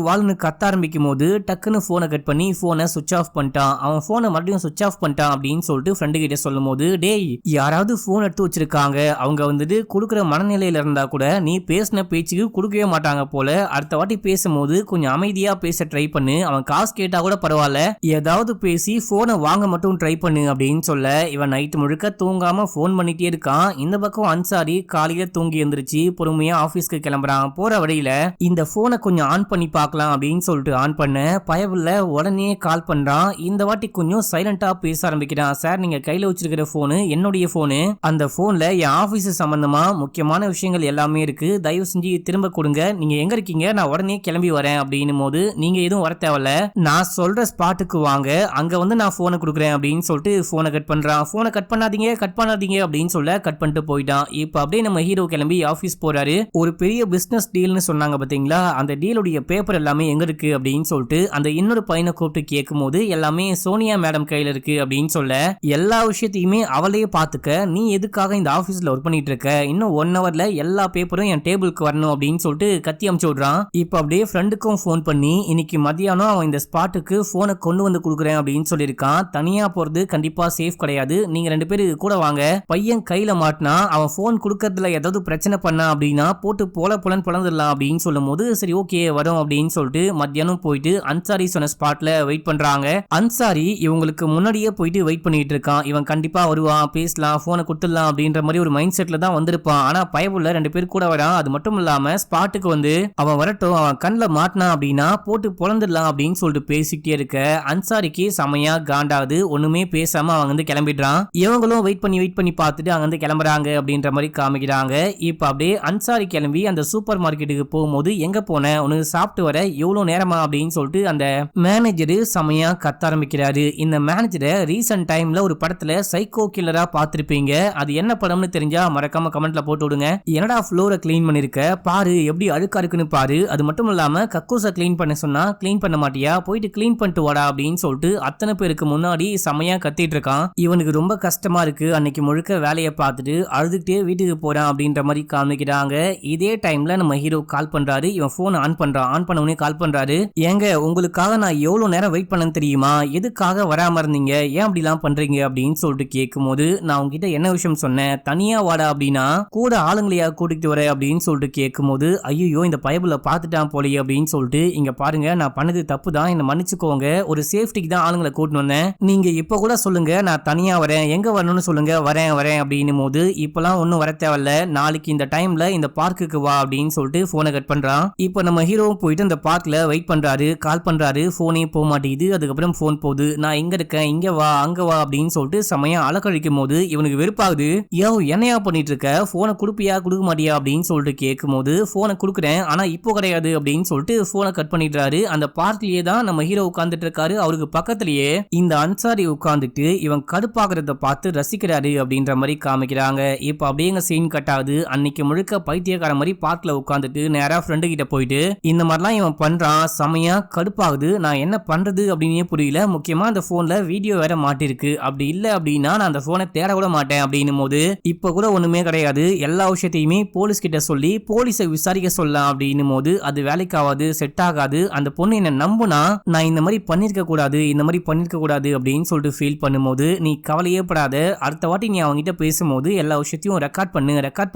வாளுன்னு கத்த ஆரம்பிக்கும் போது டக்குன்னு போனை கட் பண்ணி போனை சுவிட்ச் ஆஃப் பண்ணிட்டான். அவன் போனை மறுபடியும் சுவிட்ச் ஆஃப் பண்ணிட்டான் அப்படின்னு சொல்லிட்டு ஃப்ரெண்டு கிட்ட சொல்லும் போது, டேய் யாராவது போன் எடுத்து வச்சிருக்காங்க, அவங்க வந்துட்டு கொடுக்குற மனநிலையில இருந்தா கூட நீ பேசின பேச்சுக்கு கொடுக்கவே மாட்டாங்க போல, அடுத்த வாட்டி பேசும்போது கொஞ்சம் அமைதியா பேச ட்ரை பண்ணு, அவன் காசு கேட்டா கூட பரவாயில்ல, ஏதாவது பேசி போனை வாங்க மட்டும் ட்ரை பண்ணு அப்படின்னு சொல்ல, இவன் நைட்டு முழுக்க தூங்காம போன் பண்ணிட்டே இருக்கான். இந்த பக்கம் அன்சாரி காலையில தூங்கி எந்திரிச்சு பொறுமையா ஆபீஸ்க்கு கிளம்புறான். போற வழியில இந்த போனை கொஞ்சம் ஆன் பண்ணி பார்க்கலாம் அப்படின்னு சொல்லிட்டு ஆன் பண்ண, பயவுல உடனே கால் பண்றான். இந்த வாட்டி கொஞ்சம் சைலண்டா பேச ஆரம்பிக்கிறான். சார் நீங்க கையில வச்சிருக்கிற போனு என்னுடைய போனு, அந்த போன்ல என் ஆபீஸ் சம்பந்தமா முக்கியமான விஷயங்கள் எல்லாமே இருக்கு, தயவு செஞ்சு திரும்ப கொடுங்க, நீங்க எங்க இருக்கீங்க, நான் உடனே கிளம்பி வரேன் அப்படின்னும் போது, நீங்க எதுவும் வர தேவையில்ல, நான் சொல்ற ஸ்பாட்டுக்கு வாங்க, அங்க வந்து நான் போனை கொடுக்குறேன் அப்படின்னு சொல்லிட்டு போனை கட் பண்றான். போனை கட் பண்ணாதீங்க அப்படின்னு சொல்ல கட் பண்ணிட்டு போயிட்டான். இப்ப அப்படியே நம்ம ஹீரோ கிளம்பி ஆபீஸ் போறாரு. ஒரு பெரிய பிசினஸ் டீல்னு சொன்னாங்க பாத்தீங்களா, அந்த டீலோட உங்களுடைய பேப்பர் எல்லாமே எங்க இருக்கு அப்படின்னு சொல்லிட்டு அந்த இன்னொரு பையனை கூப்பிட்டு கேட்கும்போது எல்லாமே சோனியா மேடம் கையில இருக்கு அப்படின்னு சொல்ல எல்லா விஷயத்தையுமே அவளையே பாத்துக்க, நீ எதுக்காக இந்த ஆபீஸ்ல ஒர்க் பண்ணிட்டு இருக்க, இன்னும் 1 ஹவர்ல எல்லா பேப்பரும் என் டேபிளுக்கு வரணும் அப்படின்னு சொல்லிட்டு கத்தி அமுச்சு விடுறான். இப்ப அப்படியே ஃப்ரெண்டுக்கும் போன் பண்ணி இன்னைக்கு மதியானம் அவன் இந்த ஸ்பாட்டுக்கு போனை கொண்டு வந்து கொடுக்குறேன் அப்படின்னு சொல்லியிருக்கான். தனியா போறது கண்டிப்பா சேஃப் கிடையாது, நீங்க 2 பேரு கூட வாங்க. பையன் கையில மாட்டினா அவன் போன் கொடுக்கறதுல ஏதாவது பிரச்சனை பண்ணா அப்படின்னா போட்டு புலன்னு பிளந்துடலாம் அப்படின்னு சொல்லும் போது சரி ஓகே வரும் அப்படின்னு சொல்லிட்டு மத்தியானம் போயிட்டு அன்சாரி சொன்ன ஸ்பாட்ல வெயிட் பண்றாங்க. அன்சாரி இவங்களுக்கு முன்னாடியே போயிட்டு வெயிட் பண்ணிட்டு இருக்கான். இவன் கண்டிப்பா வருவான், பேசலாம், போனை கொடுத்துடலாம் அப்படின்ற மாதிரி ஒரு மைண்ட் செட்ல தான் வந்திருப்பான். ஆனா பயவுள்ள 2 பேர் கூட வரான். அது மட்டும் இல்லாம ஸ்பாட்டுக்கு வந்து அவன் வரட்டும், அவன் கண்ணில் மாட்டினா அப்படின்னா போட்டு பொழந்துடலாம் அப்படின்னு சொல்லிட்டு பேசிக்கிட்டே இருக்க அன்சாரிக்கு செமையா காண்டாவது. ஒண்ணுமே பேசாம அவங்க வந்து கிளம்பிடுறான். இவங்களும் வெயிட் பண்ணி பார்த்துட்டு அங்க வந்து கிளம்புறாங்க அப்படின்ற மாதிரி காமிக்கிறாங்க. இப்ப அப்படியே அன்சாரி கிளம்பி அந்த சூப்பர் மார்க்கெட்டுக்கு போகும்போது எங்க போன, உனக்கு சாப்பிட்டு வர எவ்வளவு நேரமா அப்படின்னு சொல்லிட்டு அந்த மேனேஜர் செமையா கத்த ஆரம்பிக்கிறாரு. இந்த மேனேஜரை ரீசன்ட் டைம்ல ஒரு படத்துல சைக்கோ கில்லரா பார்த்திருப்பீங்க. அது என்ன படம்னு தெரிஞ்சா மறக்காம கமெண்ட்ல போட்டு விடுங்க. என்னடா ஃப்ளோரை கிளீன் பண்ணிருக்க பாரு, எப்படி அழுக்கா இருக்குன்னு பாரு. அது மட்டும் இல்லாம கக்கூசை கிளீன் பண்ண சொன்னா கிளீன் பண்ண மாட்டியா, போயிட்டு கிளீன் பண்ணிட்டு வாடா அப்படின்னு சொல்லிட்டு அத்தனை பேருக்கு முன்னாடி செமையா கத்திட்டு இருக்கான். இவனுக்கு ரொம்ப கஷ்டமா இருக்கு. அன்னைக்கு முழுக்க வேலையை பார்த்துட்டு அழுதுகிட்டே வீட்டுக்கு போறான் அப்படின்ற மாதிரி காமிக்கிறாங்க. இதே டைம்ல நம்ம ஹீரோ கால் பண்றாரு. இவன் போன் ஆன் பண்றான். ஆன் பண்ண உடனே கால் பண்றாரு. ஏங்க உங்களுக்காக நான் எவ்வளவு நேரம் வெயிட் பண்ணேன்னு தெரியுமா, எதுக்காக வராம இருந்தீங்க, ஏன் அப்படிலாம் பண்றீங்க அப்படின்னு சொல்லிட்டு கேட்கும்போது நான் உங்ககிட்ட என்ன விஷயம் சொன்னேன், தனியா வாடா அப்படின்னா கூட ஆளுங்களையா கூட்டிட்டு வர அப்படின்னு சொல்லிட்டு கேட்கும்போது ஐயோ இந்த பயபுல பாத்துட்டான் போலயே அப்படின்னு சொல்லிட்டு இங்க பாருங்க நான் பண்ணது தப்பு தான், என்ன மன்னிச்சுக்கோங்க, ஒரு சேஃப்டிக்கு தான் ஆளுங்களை கூட்டிட்டு வந்தேன், நீங்க இப்ப கூட சொல்லுங்க நான் தனியா வரேன், எங்க வரணும்னு சொல்லுங்க, வரேன் அப்படின்னும் போது இப்பெல்லாம் ஒன்னும் வர தேவையில்ல, நாளைக்கு இந்த டைம்ல இந்த பார்க்குக்கு வா அப்படின்னு சொல்லிட்டு போனை கட் பண்றான். இப்ப நம்ம ஹீரோவும் போயிட்டு அந்த பார்க்ல வெயிட் பண்றாரு. கால் பண்றாரு, போனே போக மாட்டேங்குது. அதுக்கப்புறம் போன் போகுது. நான் எங்க இருக்கேன், இங்க வா அங்க வா அப்படின்னு சொல்லிட்டு செமையா அலக்கழிக்கும் போது இவனுக்கு வெறுப்பாகுது. யோ என்னையா பண்ணிட்டு இருக்க, போனை கொடுப்பியா கொடுக்க மாட்டியா அப்படின்னு சொல்லிட்டு கேட்கும் போது போனை கொடுக்குறேன் ஆனா இப்போ கிடையாது அப்படின்னு சொல்லிட்டு போனை கட் பண்ணிடுறாரு. அந்த பார்க்லயே தான் நம்ம ஹீரோ உட்கார்ந்துட்டு இருக்காரு. அவருக்கு பக்கத்திலேயே இந்த அன்சாரி உட்கார்ந்துட்டு இவன் கடுப்பாகிறத பார்த்து ரசிக்கிறாரு அப்படின்ற மாதிரி காமிக்கிறாங்க. இப்ப அப்படியே சீன் கட் ஆகுது. அன்னைக்கு முழுக்க பைத்தியக்கார மாதிரி பார்க்ல உட்கார்ந்துட்டு நேரா ஃப்ரெண்டு கிட்ட போயிட்டு இந்த மாதிரிலாம் இவன் பண்றான். செமையா கடுப்பாகுது. நான் என்ன பண்றது அப்படின்னே புரியல. முக்கியமா அந்த போன்ல வீடியோ வேற மாட்டிருக்கு. அப்படி இல்ல அப்படின்னா நான் அந்த போனை தேட கூட மாட்டேன் அப்படின்னும் போது இப்ப கூட ஒண்ணுமே கிடையாது, எல்லா விஷயத்தையுமே போலீஸ் கிட்ட சொல்லி போலீஸை விசாரிக்க சொல்லலாம் அப்படின்னும் போது அது வேலைக்காவது, செட் ஆகாது. அந்த பொண்ணு என்ன நம்புனா நான் இந்த மாதிரி பண்ணிருக்க கூடாது அப்படின்னு சொல்லிட்டு ஃபீல் பண்ணும்போது நீ கவலையே படாத, அடுத்த வாட்டி நீ அவங்க கிட்ட பேசும்போது எல்லா விஷயத்தையும் ரெக்கார்ட்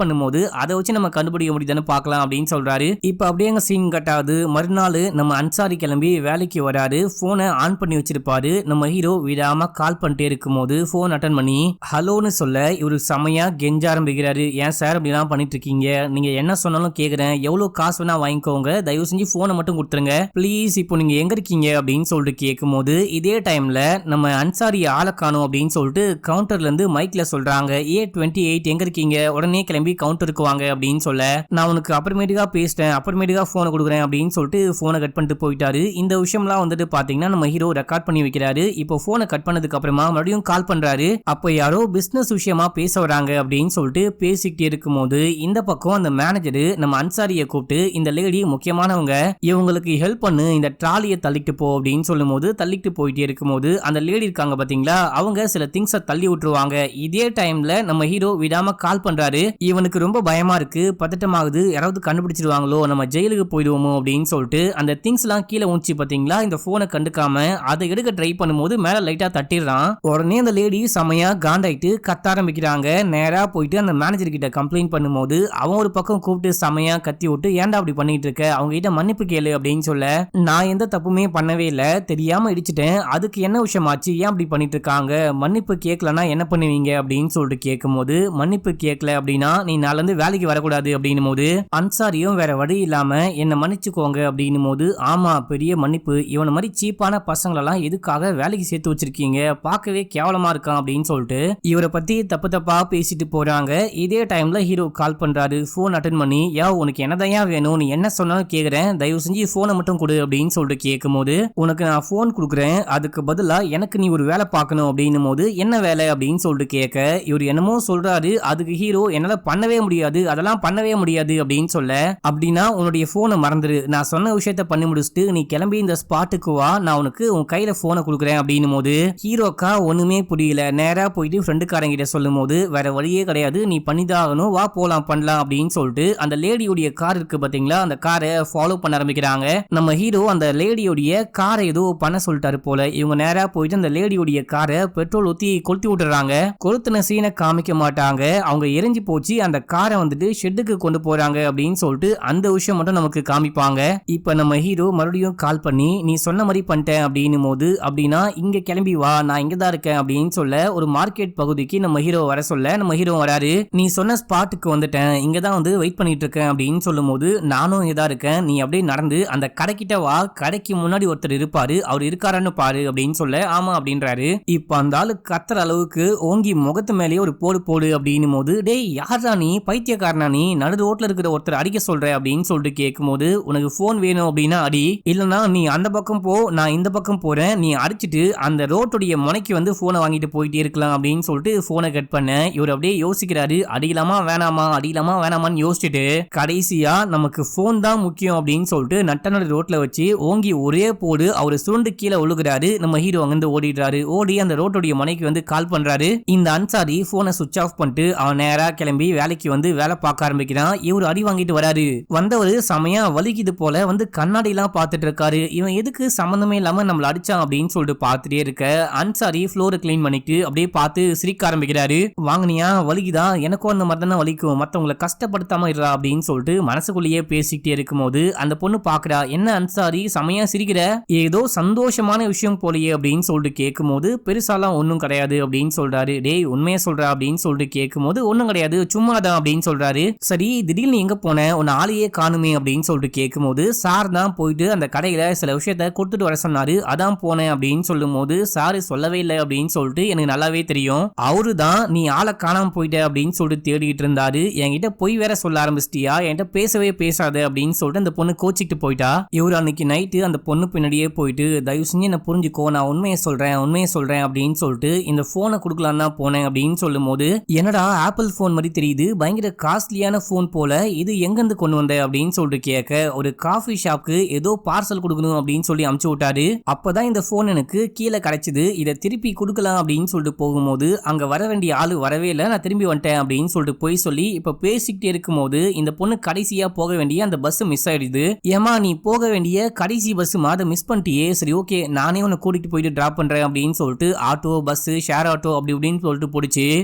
பண்ணும்போது அதை வச்சு நம்ம கண்டுபிடிக்க முடியுதான்னு பார்க்கலாம் அப்படின்னு சொல்றாரு. இப்ப அப்படியே சீன் கட் ஆகுது. மறுநாள் நம்ம அன்சாரி கிளம்பி வேலைக்கு வராரு. போனை ஆன் பண்ணி வச்சிருப்பாரு. நம்ம ஹீரோ விடாம கால் பண்ணிட்டே இருக்கும்போது போன் அட்டன் பண்ணி ஹலோன்னு சொல்ல இவரு செமையா கெஞ்ச ஆரம்பிக்கிறாரு. ஏன் சார் அப்படிலாம் பண்ணிட்டு இருக்கீங்க, நீங்க என்ன சொன்னாலும் கேக்குறேன், எவ்வளவு காசு வேணா வாங்கிக்கோங்க, தயவு செஞ்சு போனை மட்டும் கொடுத்துருங்க பிளீஸ், இப்போ நீங்க எங்க இருக்கீங்க அப்படின்னு சொல்லிட்டு கேட்கும்போது இதே டைம்ல நம்ம அன்சாரி ஆளை காணோம் அப்படின்னு சொல்லிட்டு கவுண்டர்ல இருந்து மைக்ல சொல்றாங்க. A28 எங்க இருக்கீங்க, உடனே கிளம்பி கவுண்டருக்கு வாங்க அப்படின்னு சொல்ல நான் உனக்கு அப்புறமேட்டுக்கா பேசிட்டேன், அப்புறமேட்டுக்கா போனை கொடுக்குறேன் அப்படின்னு சொல்லிட்டு போனை கட் பண்ணிட்டு போயிட்டாரு. இந்த விஷயம்லாம் வந்துட்டு பாத்தீங்கன்னா நம்ம ஹீரோ ரெக்கார்ட் பண்ணி வைக்கிறாரு. இப்போ போனை கட் பண்ணதுக்கு அப்புறமா மறுபடியும் கால் பண்றாரு. அப்ப யாரோ பிசினஸ் விஷயமா பேச வராங்க அப்படின்னு சொல்லிட்டு பேசிக்கிட்டே இருக்கும்போது இந்த பக்கம் அந்த மேனேஜர் நம்ம அன்சாரியை கூப்பிட்டு இந்த லேடி முக்கியமானவங்க, இவங்களுக்கு ஹெல்ப் பண்ணு, இந்த ட்ராலியை தள்ளிட்டு போ அப்படின்னு சொல்லும் போது தள்ளிட்டு போயிட்டே இருக்கும்போது அந்த லேடி இருக்காங்க பாத்தீங்களா, அவங்க சில திங்ஸை தள்ளி விட்டுருவாங்க. இதே டைம்ல நம்ம ஹீரோ விடாம கால் பண்றாரு. இவனுக்கு ரொம்ப பயமா இருக்கு, பதட்டமாகுது, யாராவது கண்டுபிடிச்சிருவாங்களோ, நம்ம ஜெயிலுக்கு போயிடுவோமோ அப்படின்னு சொல்லிட்டு அந்த திங்ஸ் எல்லாம் கீழே ஊஞ்சி பாத்தீங்களா, இந்த போனை கண்டுக்காம அதை எடுக்க ட்ரை பண்ணும்போது மேல லைட்டா தட்டிடுறான். உடனே அந்த லேடி செமையா காண்டாயிட்டு கத்த ஆரம்பிக்கிறாங்க. நேரா போயிட்டு அந்த மேனேஜர் கிட்ட கம்ப்ளைண்ட் பண்ணும்போது அவன் ஒரு பக்கம் கூப்பிட்டு செமையா கத்தி விட்டு ஏன்டா அப்படி பண்ணிட்டு இருக்க, அவங்க கிட்ட மன்னிப்பு கேளு அப்படின்னு சொல்ல நான் எந்த தப்புமே பண்ணவே இல்ல, தெரியாம இடிச்சிட்டேன், அதுக்கு என்ன விஷயமாச்சு, ஏன் அப்படி பண்ணிட்டு இருக்காங்க, மன்னிப்பு கேட்கலன்னா என்ன பண்ணுவீங்க அப்படின்னு சொல்லிட்டு கேட்கும்போது மன்னிப்பு கேட்கல அப்படின்னா நீ நாளிலிருந்து வேலைக்கு வரக்கூடாது அப்படின்னும் போது அன்சாரியும் வேற வழி இல்லாம என்ன மன்னிச்சுக்கோங்க அப்படின்னும் போது ஆமா பெரிய மன்னிப்பு, இவன மாதிரி சீப்பான பசங்களெல்லாம் எதுக்காக வேலைக்கு சேர்த்து வச்சிருக்கீங்க, பார்க்கவே கேவலமா இருக்கான் அப்படின்னு சொல்லிட்டு இவரை பத்தி தப்பா பேசிட்டு போறாங்க. இதே டைம்ல ஹீரோ கால் பண்றாரு. போன் அட்டன் பண்ணி உனக்கு என்னதையா வேணும், நீ என்ன சொன்னாலும் கேக்குறேன், தயவு செஞ்சு போனை மட்டும் கொடு அப்படின்னு சொல்லிட்டு கேட்கும் போது உனக்கு நான் போன் கொடுக்குறேன், அதுக்கு பதிலா எனக்கு நீ ஒரு வேலை பார்க்கணும் அப்படின்னும் போது என்ன வேலை அப்படின்னு சொல்லிட்டு கேட்க இவர் என்னமோ சொல்றாரு. அதுக்கு ஹீரோ என்னால பண்ணவே முடியாது, அதெல்லாம் பண்ணவே முடியாது அப்படின்னு சொல்ல அப்படின்னா உன்னுடைய போனை மறந்துரு, நான் சொன்ன விஷயத்த பண்ணி முடிச்சுட்டு நீ கிளம்பி இந்த ஸ்பாட்டுக்கு வா, நான் உனக்கு உன் கையில போனை கொடுக்குறேன் அப்படின்னும் போது ஹீரோக்கா ஒண்ணுமே புரியல. நேரா போயிட்டு ஃப்ரெண்டுக்காரங்கிட்ட சொல்லும் போது வேற வழியே கிடையாது, நீ பண்ணிதான் ஆகணும், வா போலாம் பண்ணலாம் அப்படின்னு சொல்லிட்டு அந்த லேடியோடைய கார் இருக்கு பாத்தீங்களா, அந்த காரை ஃபாலோ பண்ண ஆரம்பிக்கிறாங்க. நம்ம ஹீரோ அந்த லேடியோடைய காரை ஏதோ பண்ண சொல்லிட்டாரு போல. இவங்க நேரா போயிட்டு அந்த லேடியோடைய காரை பெட்ரோல் ஊத்தி கொளுத்தி விட்டுறாங்க. கொளுத்தின சீனை காமிக்க மாட்டாங்க, அவங்க எரிஞ்சு போச்சு. அந்த காரை வந்துட்டு ஷெட்டுக்கு கொண்டு போறாங்க அப்படின்னு சொல்லிட்டு அந்த விஷயம் மட்டும் நமக்கு காமிப்பாங்க. இப்ப நம்ம ஹீரோ மறுபடியும் கால் பண்ணி நீ சொன்ன மாதிரி பண்ணிட்டேன் அப்படின்னும் போது, அப்படின்னா இங்க கிளம்பி வா, நான் இங்கதான் இருக்கேன் அப்படின்னு சொல்ல ஒரு மார்க்கெட் பகுதிக்கு நம்ம ஹீரோ வர சொல்ல நம்ம ஹீரோ வராரு. நீ சொன்ன ஸ்பாட்டுக்கு வந்துட்டேன், இங்கதான் வந்து வெயிட் பண்ணிட்டு இருக்கேன் அப்படின்னு சொல்லும் போது நானும் இங்கதான் இருக்கேன், நீ அப்படியே நடந்து அந்த கடைக்கிட்ட வா, கடைக்கு முன்னாடி ஒருத்தர் இருப்பாரு, அவர் இருக்காரான்னு பாரு அப்படின்னு சொல்ல ஆமா அப்படின்றாரு. இப்ப அந்த ஆளு கத்துற அளவுக்கு ஓங்கி முகத்து மேலேயே ஒரு போடு போடு அப்படின்னும் போது, டேய் யாரா நீ, பைத்தியக்காரனா நீ, நடு ரோட்ல இருக்கிற ஒருத்தர் அடிக்க சொல்ற அப்படின்னு சொல்லிட்டு கேட்கும் போது, உனக்கு போன் வேணும் அப்படின்னா அடி, இல்லனா நீ அந்த பக்கம் போ, நான் இந்த பக்கம் போறேன், நீ அடிச்சிட்டு அந்த ரோட்டுடைய முனைக்கு வந்து போனை வாங்கிட்டு போயிட்டே இருக்கலாம் அப்படின்னு சொல்லிட்டு போனை கட் பண்ண. இவர் அப்படியே யோசிக்கிறாரு, அடிக்கலாமா வேணாமா அடிக்கலாமா வேணாமான்னு யோசிச்சுட்டு கடைசியா நமக்கு போன் தான் முக்கியம் அப்படின்னு சொல்லிட்டு நட்டனோட ரோட்ல வச்சு ஓங்கி ஒரே போடு அவரு சுருண்டு கீழே ஒழுகுறாரு. நம்ம ஹீரோ அங்கிருந்து ஓடிடுறாரு. ஓடி அந்த ரோட்டுடைய முனைக்கு வந்து கால் பண்றாரு. இந்த அன்சாரி போனை சுவிட்ச் ஆஃப் பண்ணிட்டு அவன் நேரா கிளம்பி வேலைக்கு வந்து வேலை பார்க்க ஆரம்பிக்கிறான். இவரு அடி வாங்கிட்டு வராரு. வந்தவரு சமயா வலிக்குது போல வந்து கண்ணாடி எல்லாம் பார்த்துட்டு இருக்காரு. இவன் எதுக்கு சம்பந்தமே இல்லாம நம்மள அடிச்சான் அப்படின்னு சொல்லிட்டு பார்த்துட்டே இருக்க அன்சாரி ஃப்ளோரை கிளீன் பண்ணிட்டு அப்படியே பார்த்து சிரிக்க ஆரம்பிக்கிறாரு. வாங்கினியா, வலிக்குதா, எனக்கும் அந்த மாதிரி தானே வலிக்கும், மத்தவங்களை கஷ்டப்படுத்தாம இருறா அப்படின்னு சொல்லிட்டு மனசுக்குள்ளேயே பேசிக்கிட்டே இருக்கும்போது அந்த பொண்ணு பாக்குறா, என்ன அன்சாரி சமயா சிரிக்கிற, ஏதோ சந்தோஷமான விஷயம் போலயே அப்படின்னு சொல்லிட்டு கேட்கும் போது பெருசாலாம் ஒன்னும் கிடையாது அப்படின்னு சொல்றாரு. டேய் உண்மையா சொல்ற அப்படின்னு சொல்லிட்டு கேட்கும் போது ஒன்னும் கிடையாது சும்மாதான் அப்படின்னு சொல்றாரு. சரி திடீர்னு எங்க போன, உன்னை ஆளையே காணுமே அப்படின்னு சொல்லிட்டு கேட்கும் போது சார் தான் போயிட்டு அந்த கடையில சில விஷயத்த கொடுத்துட்டு வர சொன்னாரு, அதான் போனேன் அப்படின்னு சொல்லும் போது சாரு சொல்லவே இல்லை அப்படின்னு சொல்லிட்டு எனக்கு நல்லாவே தெரியும், அவரு தான் நீ ஆளை காணாம போயிட்ட அப்படின்னு சொல்லிட்டு தேடிட்டு இருந்தாரு, என்கிட்ட போய் வேற சொல்ல ஆரம்பிச்சிட்டியா, என்கிட்ட பேசவே பேசாத அப்படின்னு சொல்லிட்டு அந்த பொண்ணு கோச்சிக்கிட்டு போயிட்டா. இவரு அன்னைக்கு நைட்டு அந்த பொண்ணு பின்னாடியே போயிட்டு தயவு செஞ்சு என்ன புரிஞ்சுக்கோ, நான் உண்மையை சொல்றேன் அப்படின்னு சொல்லிட்டு இந்த போனை கொடுக்கலாம் தான் போனேன் அப்படின்னு சொல்லும் போது, என்னடா ஆப்பிள் போன் மாதிரி தெரியுது, பயங்கர காஸ்ட்லியான போன் போல, இது எங்கிருந்து கொண்டு வந்த அப்படின்னு சொல்லிட்டு கேட்க ஒரு காஃபி ஷாப்க்கு ஏதோ பார்சல் கொடுக்கணும் அப்படின்னு சொல்லி அமுச்சு விட்டாரு. அப்பதான் இந்த போன் எனக்கு கீழே கிடைச்சது, இதை திருப்பி கொடுக்கலாம் அப்படின்னு சொல்லிட்டு போகும்போது அங்க வர வேண்டிய ஆளு வரவே இல்லை, நான் திரும்பி வந்துட்டேன் அப்படின்னு சொல்லிட்டு போய் சொல்லி இப்ப பேசிக்கிட்டே இருக்கும் போது இந்த பொண்ணு கடைசியா போக வேண்டிய அந்த பஸ் மிஸ் ஆயிடுது. ஏமா நீ போக வேண்டிய கடைசி பஸ் அதை மிஸ் பண்ணிட்டியே, சரி ஓகே நானே உன்னை கூட்டிட்டு போயிட்டு டிராப் பண்றேன் அப்படின்னு சொல்லிட்டு ஆட்டோ பஸ் ஷேர் ஆட்டோ அப்படி இப்படின்னு சொல்லிட்டு போடுச்சு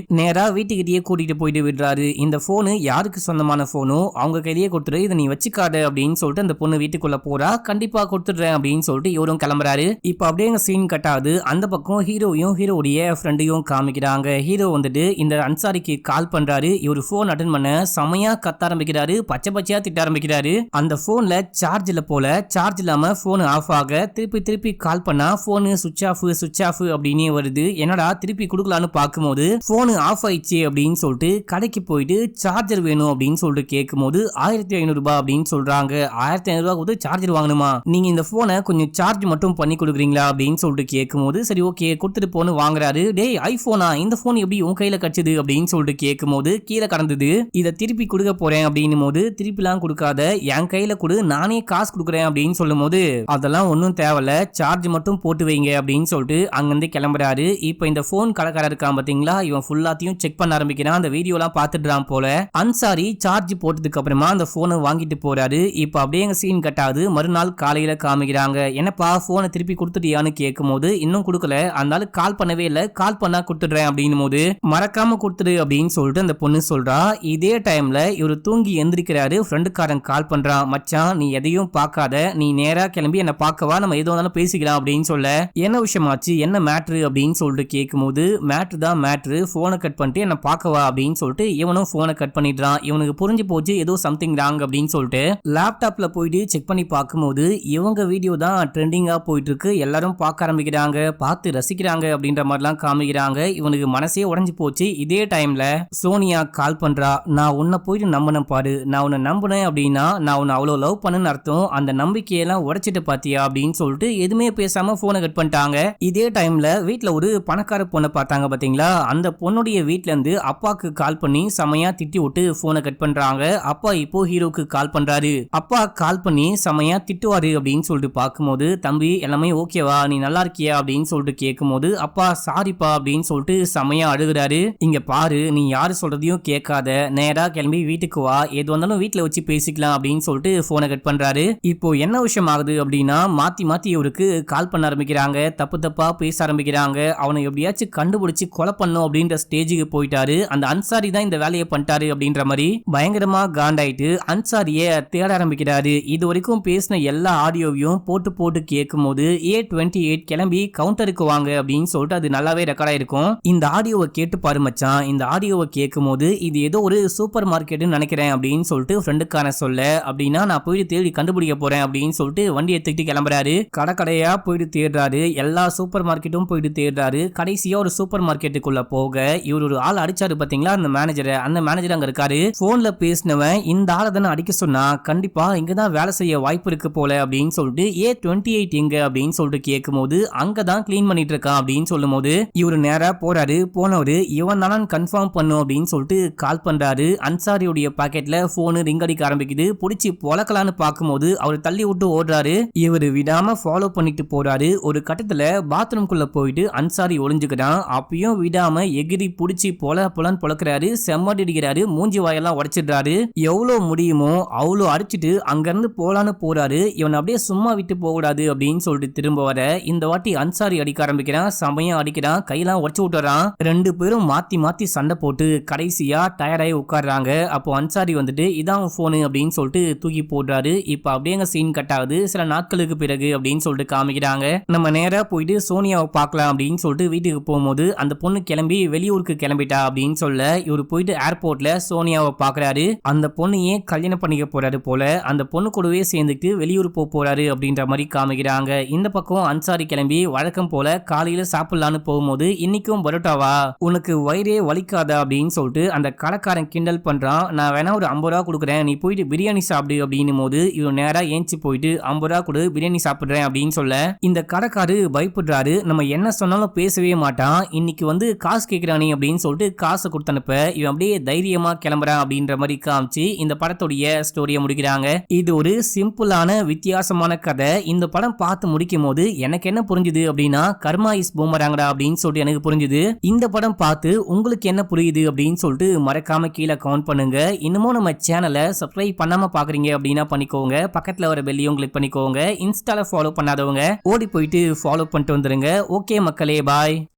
நேரா வீட்டுக்கிட்டே கூட்டிட்டு போயிட்டு விடுறாரு. இந்த போனு யாருக்கு சொந்தமான போனோ அவங்க கையிலேயே கொடுத்துரு, இதை நீ வச்சுக்காடு அப்படின்னு சொல்லிட்டு அந்த பொண்ணு வீட்டுக்குள்ள போறா. கண்டிப்பா கொடுத்துடுறேன் அப்படின்னு சொல்லிட்டு இவரும் கிளம்புறாரு. இப்ப அப்படியே சீன் கட்டாது. அந்த பக்கம் ஹீரோயும் ஹீரோடைய ஃப்ரெண்டையும் காமிக்கிறாங்க. ஹீரோ வந்துட்டு இந்த அன்சாரிக்கு கால் பண்றாரு. இவரு போன் அட்டன் பண்ண செமையா கத்த ஆரம்பிக்கிறாரு, பச்சை பச்சையா திட்ட ஆரம்பிக்கிறாரு. அந்த போன்ல சார்ஜ் இல்ல போல, சார்ஜ் இல்லாம போன் ஆஃப் ஆக திருப்பி கால் பண்ணா போனு சுவிட்ச் ஆஃப் அப்படின்னே வருது. என்னடா திருப்பி கொடுக்கலான்னு பார்க்கும்போது போன் ஆஃப் ஆயிடுச்சு அப்படின்னு சொல்லிட்டு கடைக்கு போயிட்டு சார்ஜர் வேணும் அப்படின்னு சொல்லிட்டு கேட்கும் போது 1500 ரூபாய் அப்படின்னு சொல்றாங்க. 1500 ரூபாய் கொடுத்து சார்ஜர் வாங்கணுமா, நீங்க இந்த போனை கொஞ்சம் சார்ஜ் மட்டும் பண்ணி கொடுக்குறீங்களா அப்படின்னு சொல்லிட்டு கேட்கும் போது சரி ஓகே கொடுத்துட்டு போன்னு வாங்குறாரு. டேய் ஐபோனா, இந்த போன் எப்படி உன் கையில கடிச்சது அப்படின்னு சொல்லிட்டு கேட்கும் போது கீழே கடந்தது, இதை திருப்பி கொடுக்க போறேன் அப்படின்னும் போது திருப்பிலாம் கொடுக்காத என் கையில கொடு, நானே காசு கொடுக்குறேன் அப்படின்னு சொல்லும் போது அதெல்லாம் ஒன்னும் தேவையில்ல, சார்ஜ் மட்டும் போட்டு வைங்க அப்படின்னு சொல்லிட்டு அங்கிருந்து கிளம்புறாரு. இப்ப இந்த போன் கடைக்காரர் இருக்கான் பாத்தீங்களா, இவன் ஃபுல்லாத்தையும் செக் பண்ண ஆரம்பிக்கிறான். அந்த வீடியோ எல்லாம் பாத்துட்டுறான் போல. அன்சாரி சார்ஜ் போட்டதுக்கு அப்புறமா அந்த போனை வாங்கிட்டு போறாரு. இப்ப அப்படியே சீன் கட்டாது. மறுநாள் காலையில காமிக்கிறாங்க. என்னப்பா போனை திருப்பி கொடுத்துட்டியான்னு கேட்கும் போது இன்னும் கொடுக்கல, அதனால கால் பண்ணவே இல்லை, கால் பண்ணா கொடுத்துடுறேன் அப்படின்னும் போது மறக்காம கொடுத்துடு அப்படின்னு சொல்லிட்டு அந்த பொண்ணு சொல்றா. இதே டைம்ல இவரு தூங்கி எந்திரிக்கிறாரு. ஃப்ரெண்டுக்காரன் கால் பண்றான், மச்சான் நீ எதையும் பார்க்காத, நீ நேரா கிளம்பி என்ன பார்க்கவா, நம்ம எது வந்தாலும் பேசிக்கலாம் அப்படின்னு சொல்ல, என்ன விஷயமாச்சு என்ன மேட்ரு அப்படின்னு சொல்லிட்டு கேட்கும் போது மேட்ரு தான் மேட்ரு, போனை கட் பண்ணிட்டு என்ன பார்க்கவா அப்படின்னு சொல்லிட்டு இவனும் போனை கட் பண்ணிடுறான். இவனுக்கு புரிஞ்சு போச்சு ஏதோ சம்திங் ராங் அப்படின்னு சொல்லிட்டு லேப்டாப்ல போயிட்டு செக் பண்ணி பார்க்கும்போது இவங்க வீடியோ தான் ட்ரெண்டிங்கா போயிட்டு இருக்கு. எல்லாரும் பார்க்க ஆரம்பிக்கிறாங்க, பார்த்து ரசிக்கிறாங்க அப்படின்ற மாதிரிலாம் காமிக்கிறாங்க. இவனுக்கு மனசே உடைஞ்சு போச்சு. இதே டைம்ல சோனியா கால் பண்றா. நான் உன்னை போயிட்டு நம்பினேன் பாரு, நான் உன்னை நம்பினேன் அப்படின்னா நான் உன்னை அவ்வளோ லவ் பண்ணுன்னு அர்த்தம், அந்த நம்பிக்கையெல்லாம் உடைச்சிட்டு பாத்தியா அப்படின்னு சொல்லிட்டு எதுவுமே பேசாம போனை கட் பண்ணிட்டாங்க. இதே டைம்ல வீட்டுல ஒரு பணக்கார பொண்ணை பார்த்தாங்க பாத்தீங்களா, அந்த பொண்ணுடைய வீட்டுல இருந்து அப்பாக்கு கால் பண்ணி செமையா திட்டி விட்டு போனை கட் பண்றாங்க. அப்பா இப்போ ஹீரோக்கு கால் பண்றாரு. அப்பா கால் பண்ணி செமையா திட்டுவாரு அப்படின்னு சொல்லிட்டு பார்க்கும்போது, தம்பி எல்லாமே ஓகேவா, நீ நல்லா இருக்கியா அப்படின்னு சொல்லிட்டு கேட்கும்போது, அப்பா சாரிப்பா அப்படின்னு சொல்லிட்டு செமையா அழுகுறாரு. இங்க பாரு, நீ யாரு சொல்றதையும் கேட்காத, நேரா கிளம்பி வீட்டுக்கு வா, எது வந்தாலும் வீட்டுல வச்சு பேசிக்கலாம் அப்படின்னு சொல்லிட்டு போனை கட் பண்றாரு. இப்போ என்ன விஷயம் ஆகுது அப்படின்னா, மாத்தி மாத்தி இவருக்கு கால் பண்ண ஆரம்பிக்கிறாங்க, தப்பு தப்பா பேச ஆரம்பிக்கிறாங்க. அவனை எப்படியாச்சும் கண்டுபிடிச்சு கொலை பண்ணும் அப்படின்ற ஸ்டேஜுக்கு போயிட்டாரு. அந்த அன்சாரி தான் இந்த வேலையை பண்ணிட்டாரு அப்படின்ற மாதிரி பயங்கரமா காண்டாயிட்டு அன்சாரிய தேட ஆரம்பிக்கிறாரு. இது வரைக்கும் பேசின எல்லா ஆடியோவையும் போட்டு போட்டு கேட்கும் போது A28 கிளம்பி கவுண்டருக்கு வாங்க அப்படின்னு சொல்லிட்டு அது நல்லாவே ரெக்கார்ட் ஆயிருக்கும். இந்த ஆடியோவை கேட்டு பாரு மச்சான், இந்த ஆடியோவை கேட்கும் போது இது ஏதோ ஒரு சூப்பர் மார்க்கெட்னு நினைக்கிறேன் அப்படின்னு சொல்லிட்டு ஃப்ரெண்டுக்கான சொல்ல, அப்படின்னா நான் போயிட்டு தேடி கண்டுபிடிக்க போறேன் அப்படின்னு சொல்லிட்டு வண்டி எடுத்துக்கிட்டு கிளம்புறாரு. கடையா போயிட்டு தேடுறாரு, எல்லா சூப்பர் மார்க்கெட்டும் போயிட்டு தேடுறாரு. கடைசியா ஒரு சூப்பர் மார்க்கெட்டுக்குள்ள போக இவர் ஒரு ஆள் அடிச்சாரு பாத்தீங்களா, அந்த மேனேஜர் அங்க இருக்காரு. போன்ல பேசினவன் இந்த ஆளை தானே அடிக்க சொன்னா, கண்டிப்பா இங்கதான் வேலை செய்ய வாய்ப்பு இருக்கு போல அப்படின்னு சொல்லிட்டு A28 எங்க அப்படின்னு சொல்லிட்டு கேட்கும் போது, அங்கதான் கிளீன் பண்ணிட்டு இருக்கான் அப்படின்னு சொல்லும் போது இவரு நேரா போறாரு. போனவரு இவன் தானு கன்ஃபார்ம் பண்ணும் அப்படின்னு சொல்லிட்டு கால் பண்றாரு. அன்சாரியுடைய பாக்கெட்ல போனு ரிங் அடிக்க ஆரம்பிக்குது. புடிச்சு பொழக்கலான்னு பார்க்கும்போது அவர் தள்ளி விட்டு ஓடுறாரு. இவரு விடாம ஃபாலோ பண்ணிட்டு போறாரு. ஒரு கட்டத்துல பாத்ரூம்குள்ள போயிட்டு அன்சாரி ஒளிஞ்சுக்கிறான். அப்பயும் விடாம எகிரி புடிச்சு பொலன்னு பொழக்கிறாரு, செம்மடி அடிக்கிறாரு, மூஞ்சி வாயெல்லாம் உடைச்சிடுறாரு. எவ்வளவு முடியுமோ அவ்வளோ அடிச்சுட்டு அங்க இருந்து போலான்னு போறாரு. இவன் அப்படியே சும்மா விட்டு போக கூடாது அப்படின்னு சொல்லிட்டு திரும்ப வர இந்த வாட்டி அன்சாரி அடிக்க ஆரம்பிக்கிறான். செமையா அடிக்கிறான், கையெல்லாம் உடச்சு விட்டுறான். ரெண்டு பேரும் மாத்தி மாத்தி சண்டை போட்டு கடைசியா டயர்டாயி உட்கார்றாங்க. அப்போ அன்சாரி வந்துட்டு இதான் போனு அப்படின்னு சொல்லிட்டு தூக்கி போடுறாரு. இப்ப அப்படியே சீன் கட் ஆகுது. சில நாட்களுக்கு பிறகு அப்படின்னு சொல்லிட்டு காமிக்கிறாங்க. நம்ம நேரா போயிட்டு சோனியாவை பார்க்கலாம் அப்படின்னு சொல்லிட்டு வீட்டுக்கு போகும்போது அந்த பொண்ணு கிளம்பி வெளியூருக்கு கிளம்பிட்டா அப்படின்னு சொல்ல இவரு போயிட்டு ஏர்போர்ட்ல சோனியாவை பாக்குறாரு. அந்த பொண்ணையே கல்யாணம் பண்ணிக்க போறாரு போல, அந்த பொண்ணு கூடவே சேர்ந்துட்டு வெளியூர் போறாரு அப்படின்ற மாதிரி காமிக்கிறாங்க. இந்த பக்கம் அன்சாரி கிளம்பி வழக்கம் போல காலையில சாப்பிடலான்னு போகும்போது, இன்னைக்கும் பரோட்டாவா, உனக்கு வயிறே வலிக்காதா அப்படின்னு சொல்லிட்டு அந்த கடைக்காரன் கிண்டல் பண்றான். நான் வேணா ஒரு 50 ரூபா கொடுக்குறேன், நீ போயிட்டு பிரியாணி சாப்பிடு அப்படின்னும் போது இவன் நேரா ஏஞ்சி போயிட்டு 50 ரூபா கொடு, பிரியாணி சாப்பிடுறேன் அப்படின்னு சொல்ல இந்த கடைக்காரு பயப்படுறாரு. நம்ம என்ன சொன்னாலும் பேசவே மாட்டான், இன்னைக்கு வந்து காசு கேட்கிறானே அப்படின்னு சொல்லிட்டு காசை கொடுத்தனுப்ப இவன் அப்படியே தைரியமா கிளம்புறான் அப்படின்ற மாதிரி காமிச்சு இந்த படத்துடைய ஸ்டோரியை முடிக்கிறாங்க. இது ஒரு சிம்பிளான வித்தியாசமான கதை. இந்த படம் பார்த்து முடிக்கும் போது எனக்கு என்ன புரிஞ்சுது அப்படின்னா, கர்மா இஸ் பூமராங்கடா அப்படின்னு சொல்லிட்டு எனக்கு புரிஞ்சுது. இந்த படம் பார்த்து உங்களுக்கு என்ன புரியுது அப்படின்னு சொல்லிட்டு மறக்காம கீழே கமெண்ட் பண்ணுங்க. இன்னமும் நம்ம சேனலை சப்ஸ்கிரைப் பண்ணாம பாக்குறீங்க அப்படின்னா பண்ணிக்கோங்க, பக்கத்துல வர பெல்லையும் கிளிக் பண்ணிக்கோங்க. இன்ஸ்டால ஃபாலோ பண்ணாதவங்க ஓடி போயிட்டு ஃபாலோ பண்ணிட்டு வந்துருங்க. ஓகே மக்களே, பாய்.